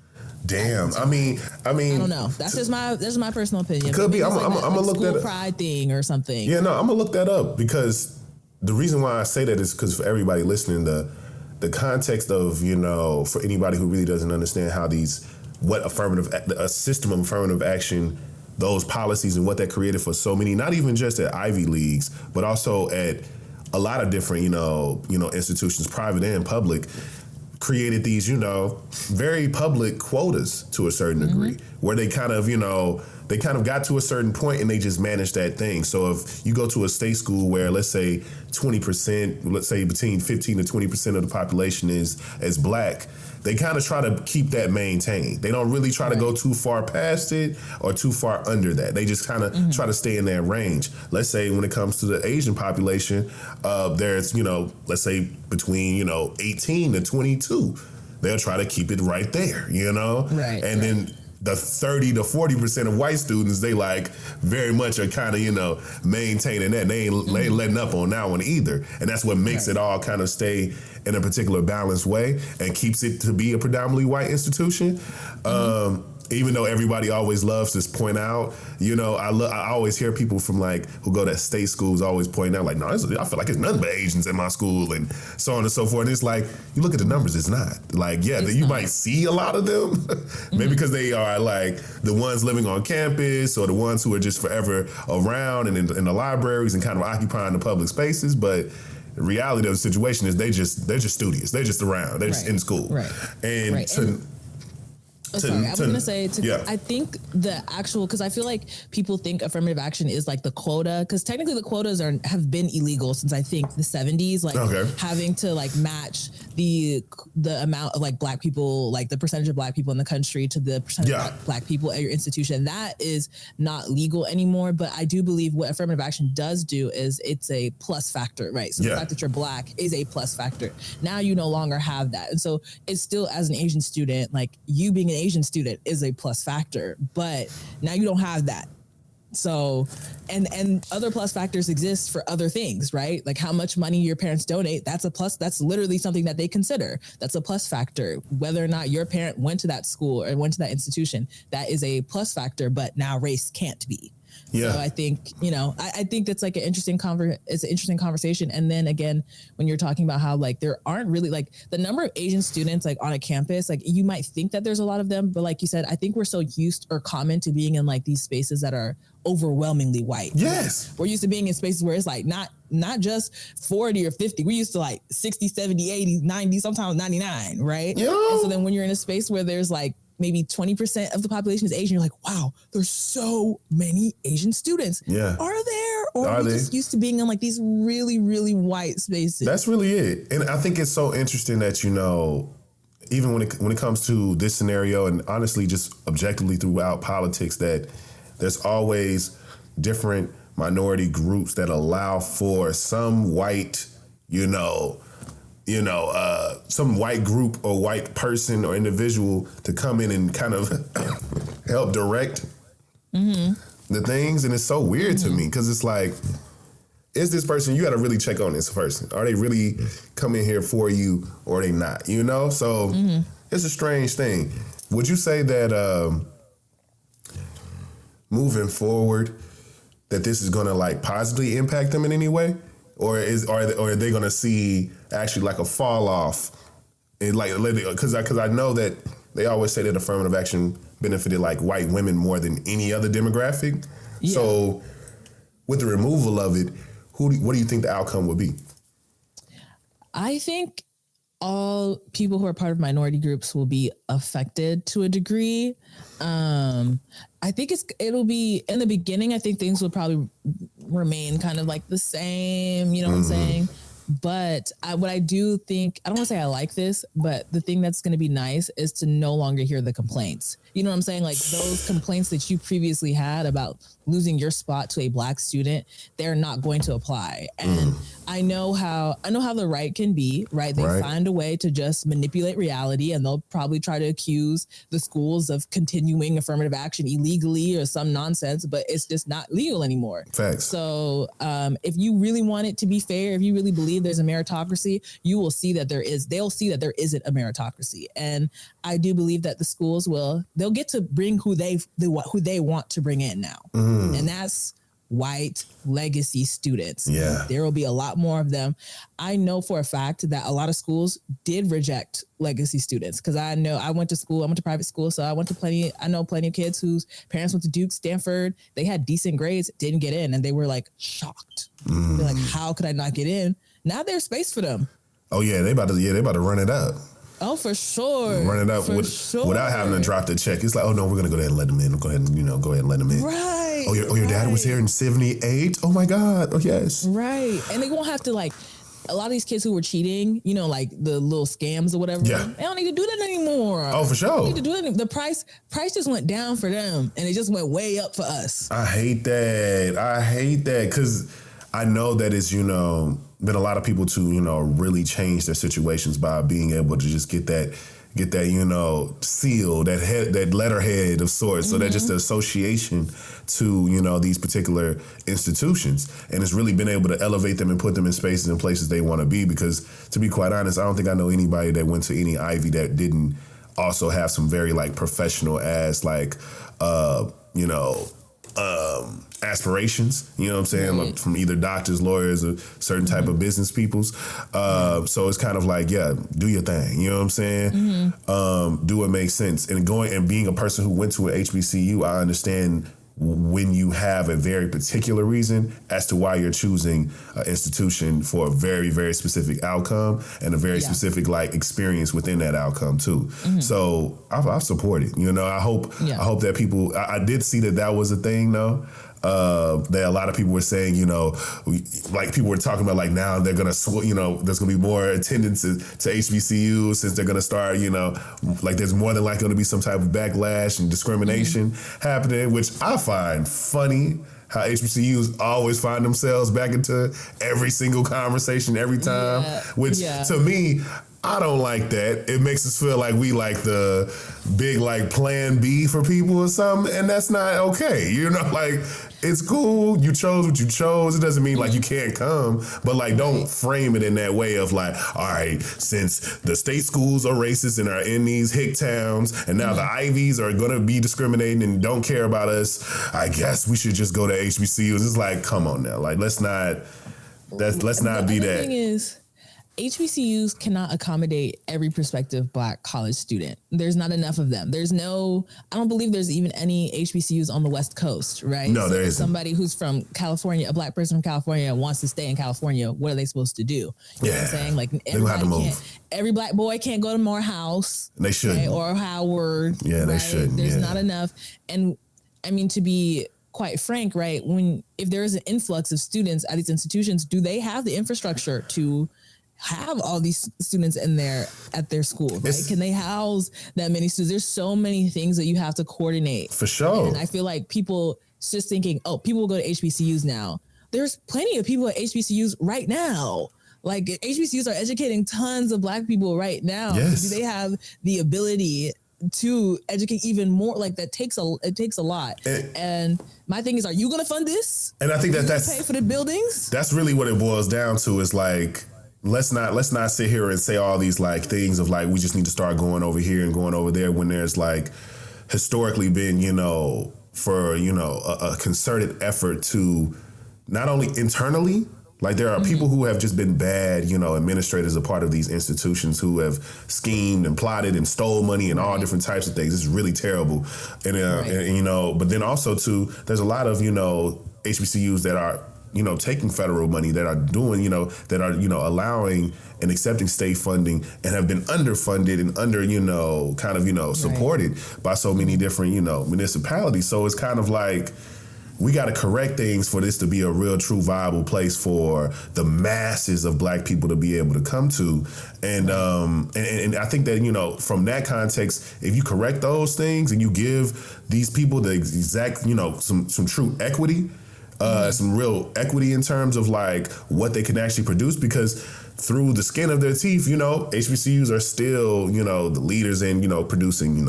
Damn. I mean, I don't know. That's my personal opinion. Could be. I'm gonna look that up. Pride thing or something. Yeah, no, I'm gonna look that up, because the reason why I say that is because for everybody listening, the context of, you know, for anybody who really doesn't understand how a system of affirmative action, those policies and what that created for so many, not even just at Ivy Leagues, but also at a lot of different, you know, institutions, private and public, created these, you know, very public quotas to a certain degree, where they kind of, you know, got to a certain point and they just managed that thing. So if you go to a state school where, let's say 20%, let's say between 15 to 20% of the population is black, they kind of try to keep that maintained. They don't really try to go too far past it or too far under that. They just kind of try to stay in that range. Let's say when it comes to the Asian population, there's, you know, let's say between, you know, 18 to 22. They'll try to keep it right there, you know? Right. And then the 30 to 40% of white students, they like very much are kind of, you know, maintaining that. They ain't letting up on that one either. And that's what makes it all kind of stay in a particular balanced way and keeps it to be a predominantly white institution. Even though everybody always loves to point out, you know, I always hear people from like who go to state schools always point out like, no, I feel like it's nothing but Asians in my school and so on and so forth. And it's like, you look at the numbers, it's not. Like, you might see a lot of them, maybe because they are like the ones living on campus or the ones who are just forever around and in the libraries and kind of occupying the public spaces. But the reality of the situation is they're just studious. They're just around. They're just in school. Right. And I was going to say, I think the actual, because I feel like people think affirmative action is like the quota, because technically the quotas have been illegal since I think the 70s, like having to like match the amount of like black people, like the percentage of black people in the country to the percentage of black people at your institution. That is not legal anymore. But I do believe what affirmative action does do is it's a plus factor, right? So the fact that you're black is a plus factor. Now you no longer have that. And so it's still, as an Asian student, like you being an Asian student is a plus factor, but now you don't have that. So, and other plus factors exist for other things, right? Like how much money your parents donate, that's a plus. That's literally something that they consider. That's a plus factor. Whether or not your parent went to that school or went to that institution, that is a plus factor, but now race can't be. Yeah. So I think, you know, I think that's like it's an interesting conversation. And then again, when you're talking about how like there aren't really like the number of Asian students like on a campus, like you might think that there's a lot of them, but like you said, I think we're so used or common to being in like these spaces that are overwhelmingly white. Yes. We're used to being in spaces where it's like not just 40 or 50. We're used to like 60, 70, 80, 90, sometimes 99, right? Yeah. And so then when you're in a space where there's like maybe 20% of the population is Asian, you're like, wow, there's so many Asian students. Yeah. Are there? Or are we just used to being in like these really, really white spaces? That's really it. And I think it's so interesting that, you know, even when it comes to this scenario and honestly just objectively throughout politics, that there's always different minority groups that allow for some white, some white group or white person or individual to come in and kind of help direct the things. And it's so weird to me because it's like, is this person, you got to really check on this person. Are they really coming here for you or are they not, you know? So it's a strange thing. Would you say that moving forward, that this is going to like positively impact them in any way? Or are they going to see actually like a fall off? And like, because I know that they always say that affirmative action benefited like white women more than any other demographic. Yeah. So with the removal of it, what do you think the outcome would be? I think all people who are part of minority groups will be affected to a degree. I think it'll be in the beginning. I think things will probably remain kind of like the same. You know what I'm saying? But what I do think, I don't want to say I like this, but the thing that's going to be nice is to no longer hear the complaints. You know what I'm saying? Like those complaints that you previously had about losing your spot to a Black student, they're not going to apply. And I know how the right can be, right? They find a way to just manipulate reality, and they'll probably try to accuse the schools of continuing affirmative action illegally or some nonsense, but it's just not legal anymore. Facts. So if you really want it to be fair, if you really believe there's a meritocracy, you will see that they'll see that there isn't a meritocracy. And I do believe that the schools they'll get to bring who they want to bring in now. And that's white legacy students. Yeah. There will be a lot more of them. I know for a fact that a lot of schools did reject legacy students, because I went to private school. So I know plenty of kids whose parents went to Duke, Stanford. They had decent grades, didn't get in, and they were like shocked. They're like, how could I not get in? Now there's space for them. Oh yeah, they about to run it up. Oh, for sure. Run it up without having to drop the check. It's like, oh no, we're gonna go ahead and let them in. Go ahead and let them in. Right. Oh, your dad was here in '78. Oh my God. Oh yes. Right. And they won't have to a lot of these kids who were cheating, like the little scams or whatever. Yeah. They don't need to do that anymore. Oh, for sure. They don't need to do it. The price just went down for them, and it just went way up for us. I hate that because I know that it's been a lot of people to really change their situations by being able to just get that seal, that letterhead of sorts. So that just the association to these particular institutions, and it's really been able to elevate them and put them in spaces and places they want to be. Because to be quite honest, I don't think I know anybody that went to any Ivy that didn't also have some very professional ass aspirations, you know what I'm saying? Right. From either doctors, lawyers, or certain type of business peoples. So it's kind of do your thing, you know what I'm saying? Do what makes sense. And being a person who went to an HBCU, I understand when you have a very particular reason as to why you're choosing an institution for a very, very specific outcome and a very specific experience within that outcome too. So I support it. I hope that people. I did see that was a thing though. That a lot of people were saying, people were talking about now they're gonna, there's gonna be more attendance to HBCU since they're gonna start, there's more than likely gonna be some type of backlash and discrimination happening, which I find funny. How HBCUs always find themselves back into every single conversation every time, which to me, I don't like that. It makes us feel like we the big plan B for people or something, and that's not okay. It's cool. You chose what you chose. It doesn't mean you can't come, but don't frame it in that way of all right, since the state schools are racist and are in these hick towns, and now the Ivies are gonna be discriminating and don't care about us, I guess we should just go to HBCUs. It's come on now. Let's not be that. The thing is, HBCUs cannot accommodate every prospective Black college student. There's not enough of them. I don't believe there's even any HBCUs on the West Coast, right? No, there isn't. Somebody who's from California, a Black person from California wants to stay in California. What are they supposed to do? You know what I'm saying? Every Black boy can't go to Morehouse. They shouldn't. Right? Or Howard. Yeah, they shouldn't. There's not enough. And I mean, to be quite frank, right? If there is an influx of students at these institutions, do they have the infrastructure to have all these students at their school, right? Can they house that many students? There's so many things that you have to coordinate. For sure. And I feel like people just thinking, people will go to HBCUs now. There's plenty of people at HBCUs right now. HBCUs are educating tons of Black people right now. Yes. Do they have the ability to educate even more? It takes a lot. And my thing is, are you going to fund this? And I think that's pay for the buildings. That's really what it boils down to. Is let's not sit here and say all these things of we just need to start going over here and going over there, when there's historically been for a concerted effort to not only internally, there are people who have just been bad administrators a part of these institutions who have schemed and plotted and stole money and all different types of things. It's really terrible, and but then also too, there's a lot of HBCUs that are taking federal money, that are doing, that are, allowing and accepting state funding and have been underfunded and under, kind of, supported by so many different, municipalities. So it's kind of like, we got to correct things for this to be a real, true, viable place for the masses of Black people to be able to come to. And and I think that, from that context, if you correct those things and you give these people the exact, some true equity, some real equity in terms of like what they can actually produce, because through the skin of their teeth, HBCUs are still, the leaders in, producing,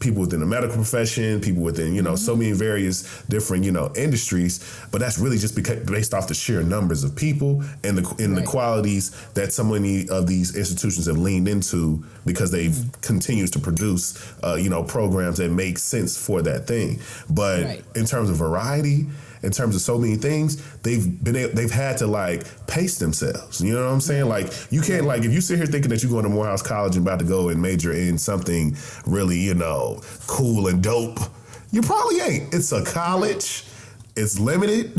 people within the medical profession, people within, so many various different, industries. But that's really just based off the sheer numbers of people and the qualities that so many of these institutions have leaned into, because they've continues to produce, programs that make sense for that thing. But in terms of variety, in terms of so many things, they've had to like pace themselves. You know what I'm saying? Like, you can't, like, if you sit here thinking that you're going to Morehouse College and about to go and major in something really, cool and dope, you probably ain't. It's a college. It's limited.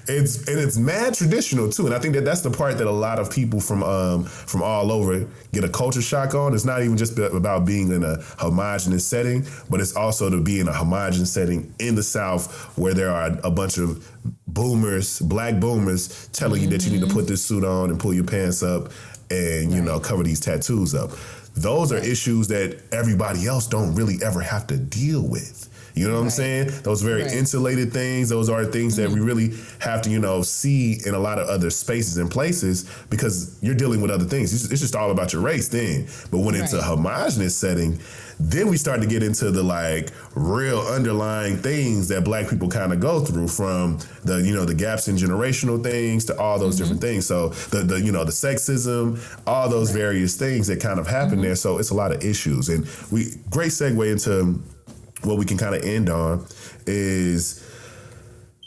It's mad traditional too, and I think that that's the part that a lot of people from all over get a culture shock on. It's not even just about being in a homogenous setting, but it's also to be in a homogenous setting in the South, where there are a bunch of boomers, Black boomers, telling you that you need to put this suit on and pull your pants up and cover these tattoos up. Those are issues that everybody else don't really ever have to deal with. You know what I'm saying? Those very insulated things, those are things that we really have to, see in a lot of other spaces and places, because you're dealing with other things. It's just all about your race then. But when it's a homogenous setting, then we start to get into the like real underlying things that Black people kind of go through, from the, the gaps in generational things to all those different things. So the the sexism, all those various things that kind of happen there. So it's a lot of issues. And great segue into what we can kind of end on is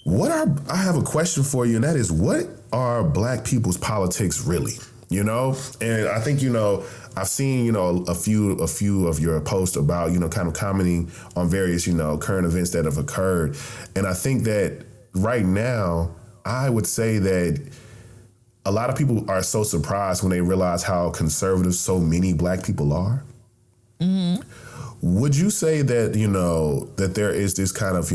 I have a question for you, and that is, what are Black people's politics really? And I think, I've seen, a few of your posts about, kind of commenting on various, current events that have occurred. And I think that right now, I would say that a lot of people are so surprised when they realize how conservative so many Black people are. Would you say that, that there is this kind of,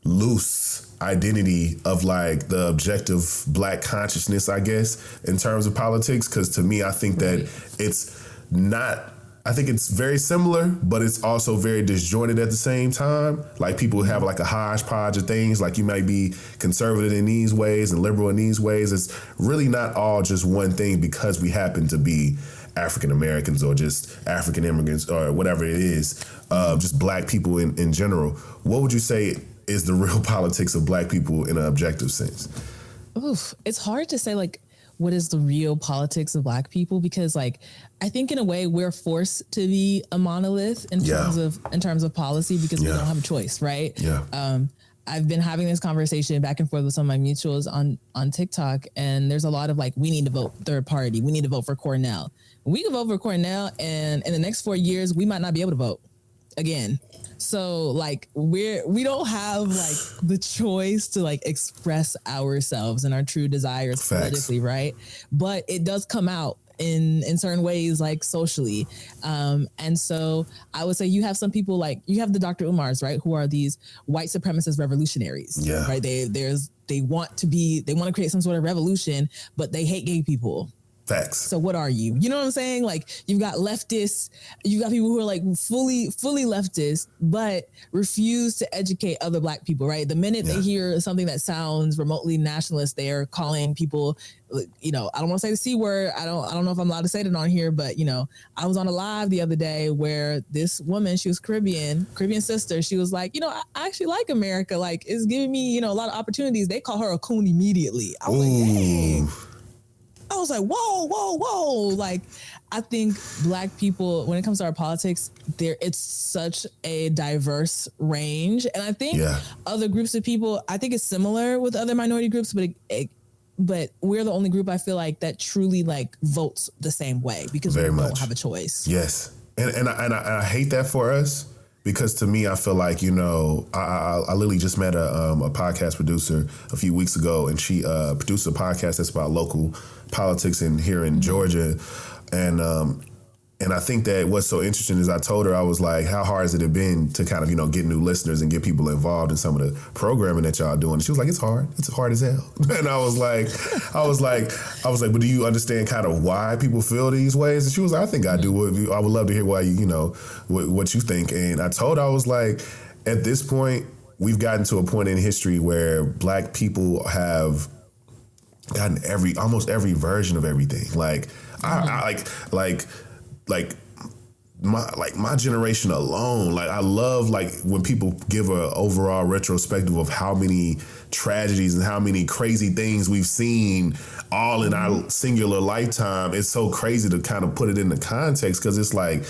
loose identity of like the objective Black consciousness, I guess, in terms of politics? Because to me, I think that it's not, I think it's very similar, but it's also very disjointed at the same time. Like, people have like a hodgepodge of things. Like, you might be conservative in these ways and liberal in these ways. It's really not all just one thing, because we happen to be African Americans or just African immigrants or whatever it is, just Black people in general. What would you say is the real politics of Black people in an objective sense? Oof, it's hard to say like what is the real politics of Black people, because like I think in a way we're forced to be a monolith in terms of policy, because we don't have a choice, right? I've been having this conversation back and forth with some of my mutuals on TikTok, and there's a lot of like, we need to vote third party. We need to vote for Cornell. We can vote for Cornell, and in the next 4 years, we might not be able to vote again. So like we don't have like the choice to like express ourselves and our true desires politically, right? But it does come out in certain ways, like socially. And so I would say you have some people, like you have the Dr. Umars, right, who are these white supremacist revolutionaries, right? They want to create some sort of revolution, but they hate gay people. Facts. So what are you? You know what I'm saying? Like, you've got leftists, you got people who are like fully leftist, but refuse to educate other Black people, right? The minute they hear something that sounds remotely nationalist, they're calling people, I don't want to say the C word. I don't know if I'm allowed to say that on here, but I was on a live the other day where this woman, she was Caribbean sister. She was like, I actually like America. Like, it's giving me, a lot of opportunities. They call her a coon immediately. I was like, hey. I was like, whoa. Like, I think Black people, when it comes to our politics, it's such a diverse range. And I think other groups of people, I think it's similar with other minority groups, but we're the only group I feel like that truly like votes the same way, because we don't have a choice. Yes. And I hate that for us, because to me, I feel like, I literally just met a podcast producer a few weeks ago, and she produced a podcast that's about local politics here in Georgia. And I think that what's so interesting is I told her, I was like, how hard has it been to kind of, get new listeners and get people involved in some of the programming that y'all doing? And she was like, it's hard. It's hard as hell. And I was like, but do you understand kind of why people feel these ways? And she was like, I think I do. I would love to hear why what you think. And I told her, I was like, at this point, we've gotten to a point in history where Black people have gotten almost every version of everything. Like, my generation alone, like I love like when people give an overall retrospective of how many tragedies and how many crazy things we've seen all in our singular lifetime. It's so crazy to kind of put it into context, because it's like,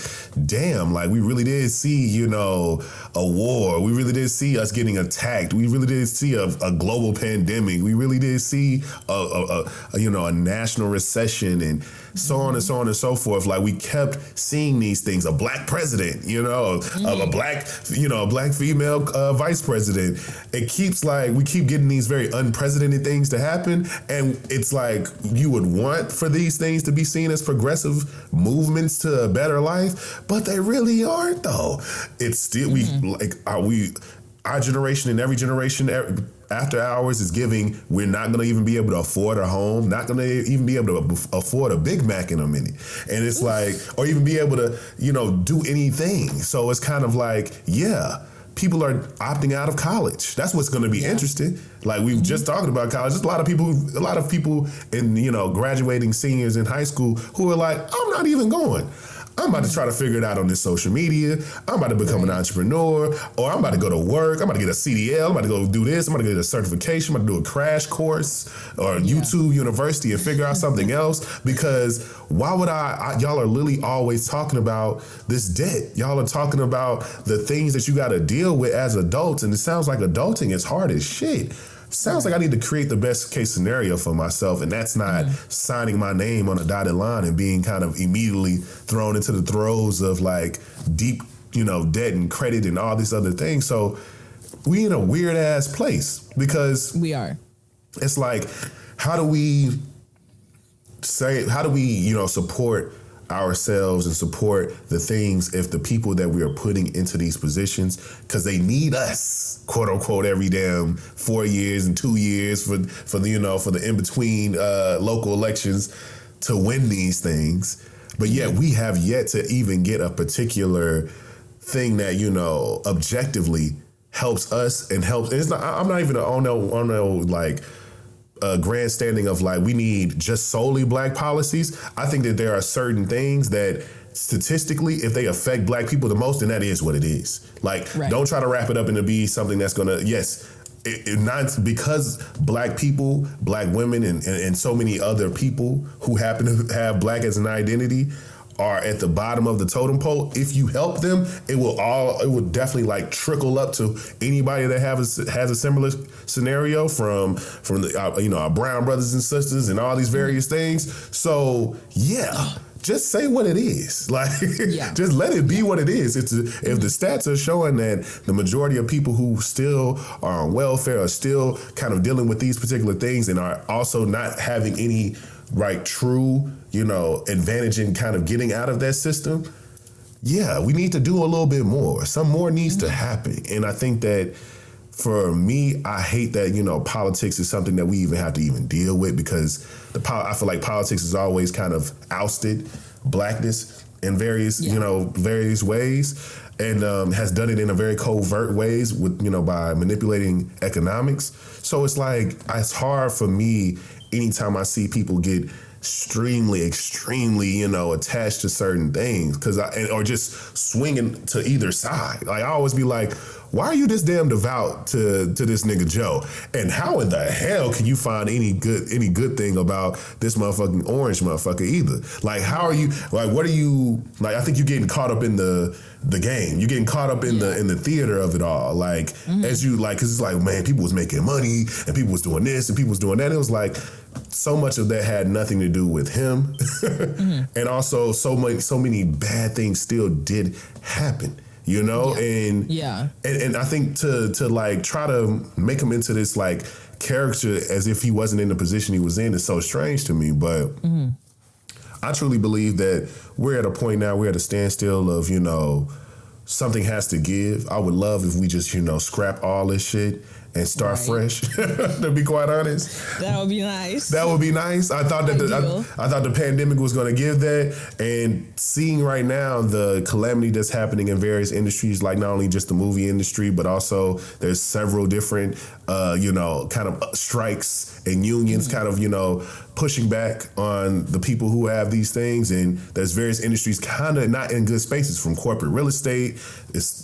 damn, like we really did see, a war. We really did see us getting attacked. We really did see a global pandemic. We really did see a national recession, and so on and so on and so forth. Like we kept seeing these things, a Black president, a black female vice president. It keeps like, we keep getting these very unprecedented things to happen. And it's like, you would want for these things to be seen as progressive movements to a better life, but they really aren't though. It's still, our generation and every generation after ours is giving, we're not going to even be able to afford a home, not going to even be able to afford a Big Mac in a minute. And it's like, or even be able to, do anything. So it's kind of like, people are opting out of college. That's what's going to be interesting. Like we've just talked about college. There's a lot of people in, graduating seniors in high school who are like, I'm not even going. I'm about to try to figure it out on this social media. I'm about to become an entrepreneur, or I'm about to go to work. I'm about to get a CDL. I'm about to go do this. I'm about to get a certification. I'm about to do a crash course or YouTube University and figure out something else. Because why would y'all are literally always talking about this debt. Y'all are talking about the things that you got to deal with as adults. And it sounds like adulting is hard as shit. Sounds like I need to create the best case scenario for myself, and that's not signing my name on a dotted line and being kind of immediately thrown into the throes of like deep, debt and credit and all these other things. So we in a weird ass place, because we are. It's like, how do we support ourselves and support the things if the people that we are putting into these positions, because they need us, quote unquote, every damn 4 years and 2 years for the in between local elections to win these things, but yet we have yet to even get a particular thing that objectively helps us and helps. And it's not. I'm not even on no like grandstanding of like we need just solely Black policies. I think that there are certain things that statistically, if they affect Black people the most, then that is what it is. Like, don't try to wrap it up into be something that's gonna, not because Black people, Black women, and so many other people who happen to have Black as an identity are at the bottom of the totem pole. If you help them, it will definitely like trickle up to anybody that has a similar scenario from the our brown brothers and sisters and all these various things. So just say what it is. Like, just let it be what it is. If the stats are showing that the majority of people who still are on welfare are still kind of dealing with these particular things and are also not having any true, advantage in kind of getting out of that system, we need to do a little bit more. Some more needs to happen. And I think that for me, I hate that, politics is something that we even have to even deal with, because I feel like politics has always kind of ousted Blackness in various ways, and has done it in a very covert ways with, by manipulating economics. So it's like, it's hard for me anytime I see people get extremely, attached to certain things, or just swinging to either side. Like, I always be like, why are you this damn devout to this nigga Joe? And how in the hell can you find any good thing about this motherfucking orange motherfucker either? Like, how are you, like, what are you, like, I think you're getting caught up in the game. You're getting caught up in the theater of it all. Like, as you, like, cause it's like, man, people was making money and people was doing this and people was doing that. It was like, so much of that had nothing to do with him. And also so many bad things still did happen. you know? Yeah. And I think to like try to make him into this like character as if he wasn't in the position he was in is so strange to me. But I truly believe that we're at a point now, we're at a standstill of, you know, something has to give. I would love if we just, you know, scrap all this shit and start fresh, to be quite honest. That would be nice. That would be nice. I thought that I thought the pandemic was going to give that. And seeing right now the calamity that's happening in various industries, like not only just the movie industry, but also there's several different, you know, kind of strikes and unions kind of, you know, pushing back on the people who have these things. And there's various industries kind of not in good spaces, from corporate real estate.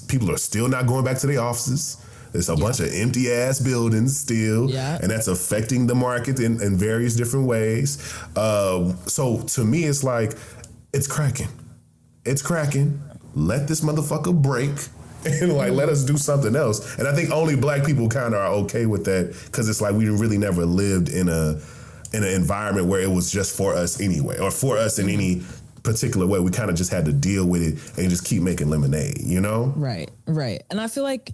People are still not going back to their offices. There's a bunch of empty ass buildings still, and that's affecting the market in various different ways. So to me, it's like, it's cracking. It's cracking. Let this motherfucker break and like let us do something else. And I think only black people kind of are okay with that, because it's like we really never lived in an environment where it was just for us anyway, or for us in any particular way. We kind of just had to deal with it and just keep making lemonade, you know? Right. And I feel like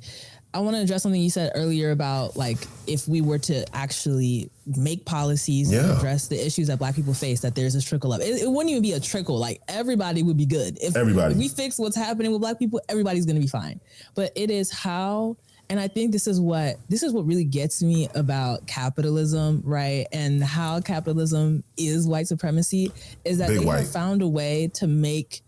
I want to address something you said earlier about like if we were to actually make policies and address the issues that black people face, that there's this trickle up. It wouldn't even be a trickle. Like everybody would be good. If we fix what's happening with black people, everybody's going to be fine. But it is how, and I think this is what really gets me about capitalism, right? And how capitalism is white supremacy, is that they have found a way to make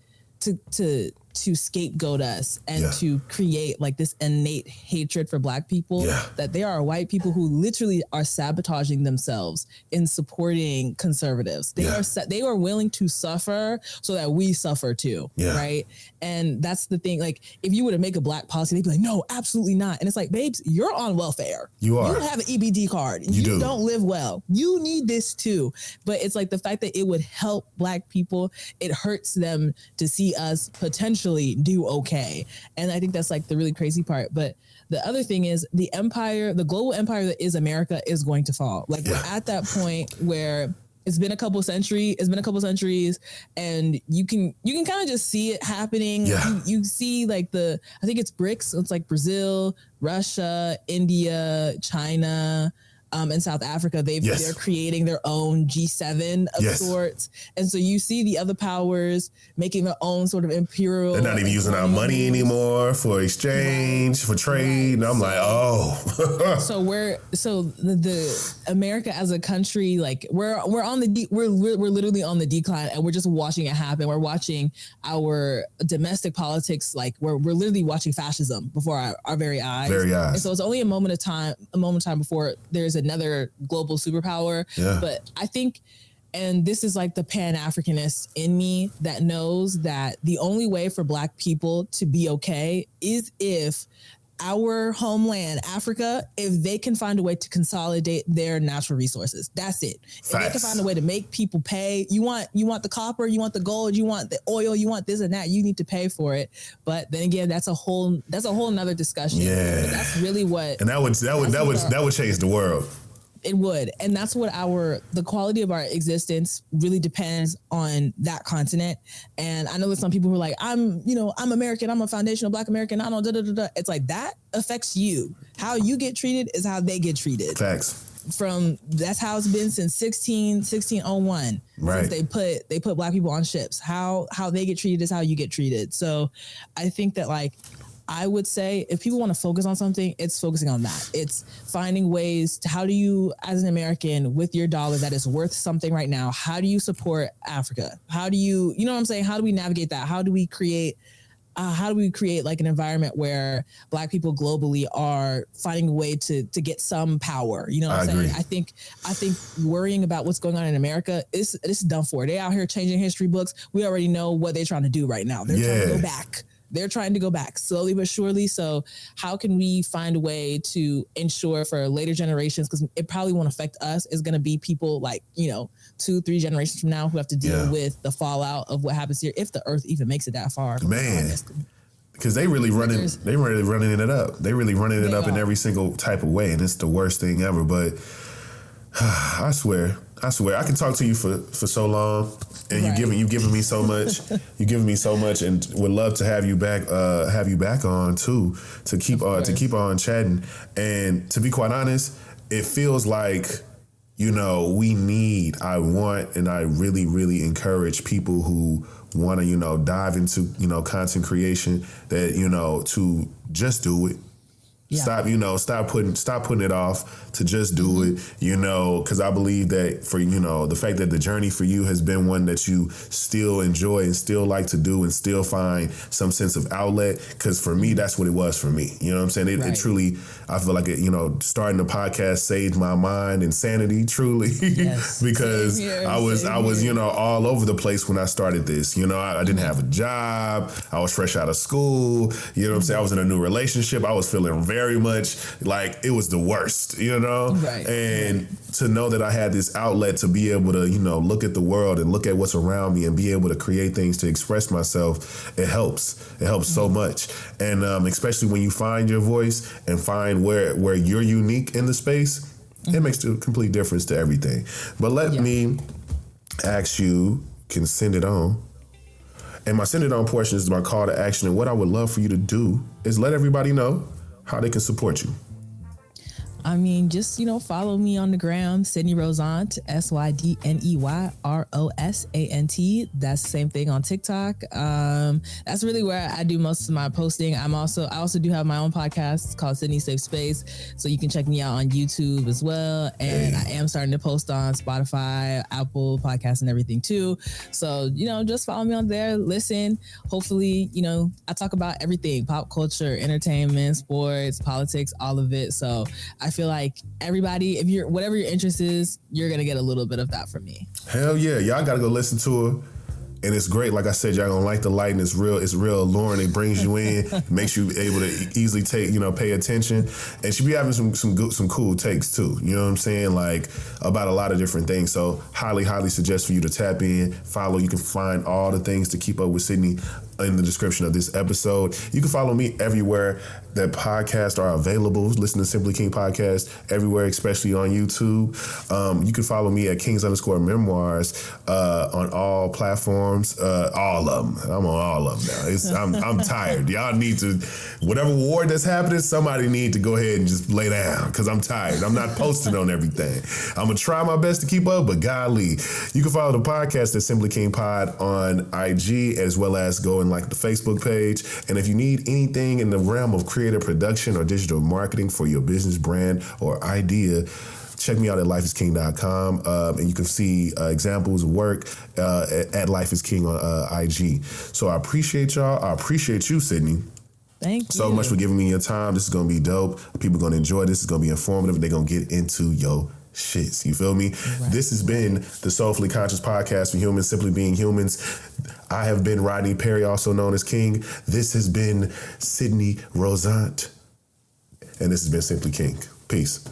to scapegoat us and to create like this innate hatred for black people, that there are white people who literally are sabotaging themselves in supporting conservatives. They are willing to suffer so that we suffer too, right? And that's the thing. Like if you were to make a black policy, they'd be like, no, absolutely not. And it's like, babes, you're on welfare. You have an EBD card. You don't live well. You need this too. But it's like the fact that it would help black people, it hurts them to see us potentially do okay. And I think that's like the really crazy part. But the other thing is the global empire that is America is going to fall. Like we're at that point where it's been a couple centuries, and you can kind of just see it happening. You see like I think it's BRICS. So it's like Brazil, Russia, India, China, and South Africa. They're creating their own G7 of sorts. And so you see the other powers making their own sort of imperial. They're not even using our money anymore for exchange, for trade. And I'm like, so the America as a country, like we're literally on the decline, and we're just watching it happen. We're watching our domestic politics, like we're literally watching fascism before our very eyes. And so it's only a moment of time before there's another global superpower. But I think, and this is like the Pan-Africanist in me that knows that the only way for black people to be okay is if our homeland, Africa, if they can find a way to consolidate their natural resources. That's it. If they can find a way to make people pay, you want the copper, you want the gold, you want the oil, you want this and that, you need to pay for it. But then again, that's a whole nother discussion. But that's really what, and that would change the world. It would. And that's what the quality of our existence really depends on that continent. And I know there's some people who are like, I'm American, I'm a foundational black American, I don't It's like that affects you. How you get treated is how they get treated. Facts. That's how it's been since 1601. Right. Since they put black people on ships. How they get treated is how you get treated. So I think that like, I would say if people want to focus on something, it's focusing on that. It's finding ways to, how do you, as an American, with your dollar that is worth something right now, how do you support Africa? How do you know what I'm saying? How do we navigate that? How do we create like an environment where black people globally are finding a way to get some power? You know what I'm saying? I think worrying about what's going on in America is done for. They out here changing history books. We already know what they're trying to do right now. They're trying to go back. They're trying to go back slowly but surely. So how can we find a way to ensure for later generations, because it probably won't affect us, is going to be people like, 2-3 generations from now who have to deal with the fallout of what happens here, if the earth even makes it that far. Man, because they really running it up. They really running it up in every single type of way. And it's the worst thing ever. But I swear, I swear, I can talk to you for so long, and you giving me so much. You giving me so much, and would love to have you back on too to keep on chatting. And to be quite honest, it feels like, I want, and I really, really encourage people who want to, dive into, content creation, that, to just do it. Yeah. Stop putting it off, to just do it, because I believe that for, the fact that the journey for you has been one that you still enjoy and still like to do and still find some sense of outlet. Because for me, that's what it was for me. You know what I'm saying? It truly, I feel like starting the podcast saved my mind and sanity, truly, yes. Because I was all over the place when I started this. I didn't have a job. I was fresh out of school. You know what I'm saying? I was in a new relationship. I was feeling very much like it was the worst, Right. And to know that I had this outlet to be able to, look at the world and look at what's around me and be able to create things to express myself, it helps. It helps so much. And especially when you find your voice and find where you're unique in the space, it makes a complete difference to everything. But let me ask you, can send it on. And my send it on portion is my call to action. And what I would love for you to do is let everybody know how they can support you. I mean, just, follow me on the gram, Sydney Rosant, SYDNEYROSANT. That's the same thing on TikTok. That's really where I do most of my posting. I also do have my own podcast called Sydney Safe Space. So you can check me out on YouTube as well. And I am starting to post on Spotify, Apple Podcasts and everything too. So, just follow me on there, listen. Hopefully, I talk about everything, pop culture, entertainment, sports, politics, all of it. So I feel like everybody, whatever your interest is, you're going to get a little bit of that from me. Hell yeah. Y'all got to go listen to her. And it's great. Like I said, y'all gonna like the light, and it's real alluring. It brings you in, makes you able to easily pay attention. And she be having some cool takes too. You know what I'm saying? Like about a lot of different things. So highly, highly suggest for you to tap in, follow. You can find all the things to keep up with Sydney in the description of this episode. You can follow me everywhere that podcasts are available. Listen to Simply King Podcast everywhere, especially on YouTube. You can follow me at Kings_Memoirs on all platforms. All of them. I'm on all of them now. I'm tired. Y'all need to, whatever war that's happening, somebody need to go ahead and just lay down, because I'm tired. I'm not posting on everything. I'm going to try my best to keep up, but golly. You can follow the podcast at Simply King Pod on IG, as well as go and like the Facebook page. And if you need anything in the realm of creative production or digital marketing for your business, brand, or idea, check me out at lifeisking.com, and you can see examples of work at Life is King on IG. So I appreciate y'all. I appreciate you, Sydney. Thank you so much for giving me your time. This is going to be dope. People are going to enjoy this. It's going to be informative. They're going to get into your shits. You feel me? Right. This has been the Soulfully Conscious Podcast for humans, simply being humans. I have been Rodney Perry, also known as King. This has been Sydney Rosant. And this has been Simply King. Peace.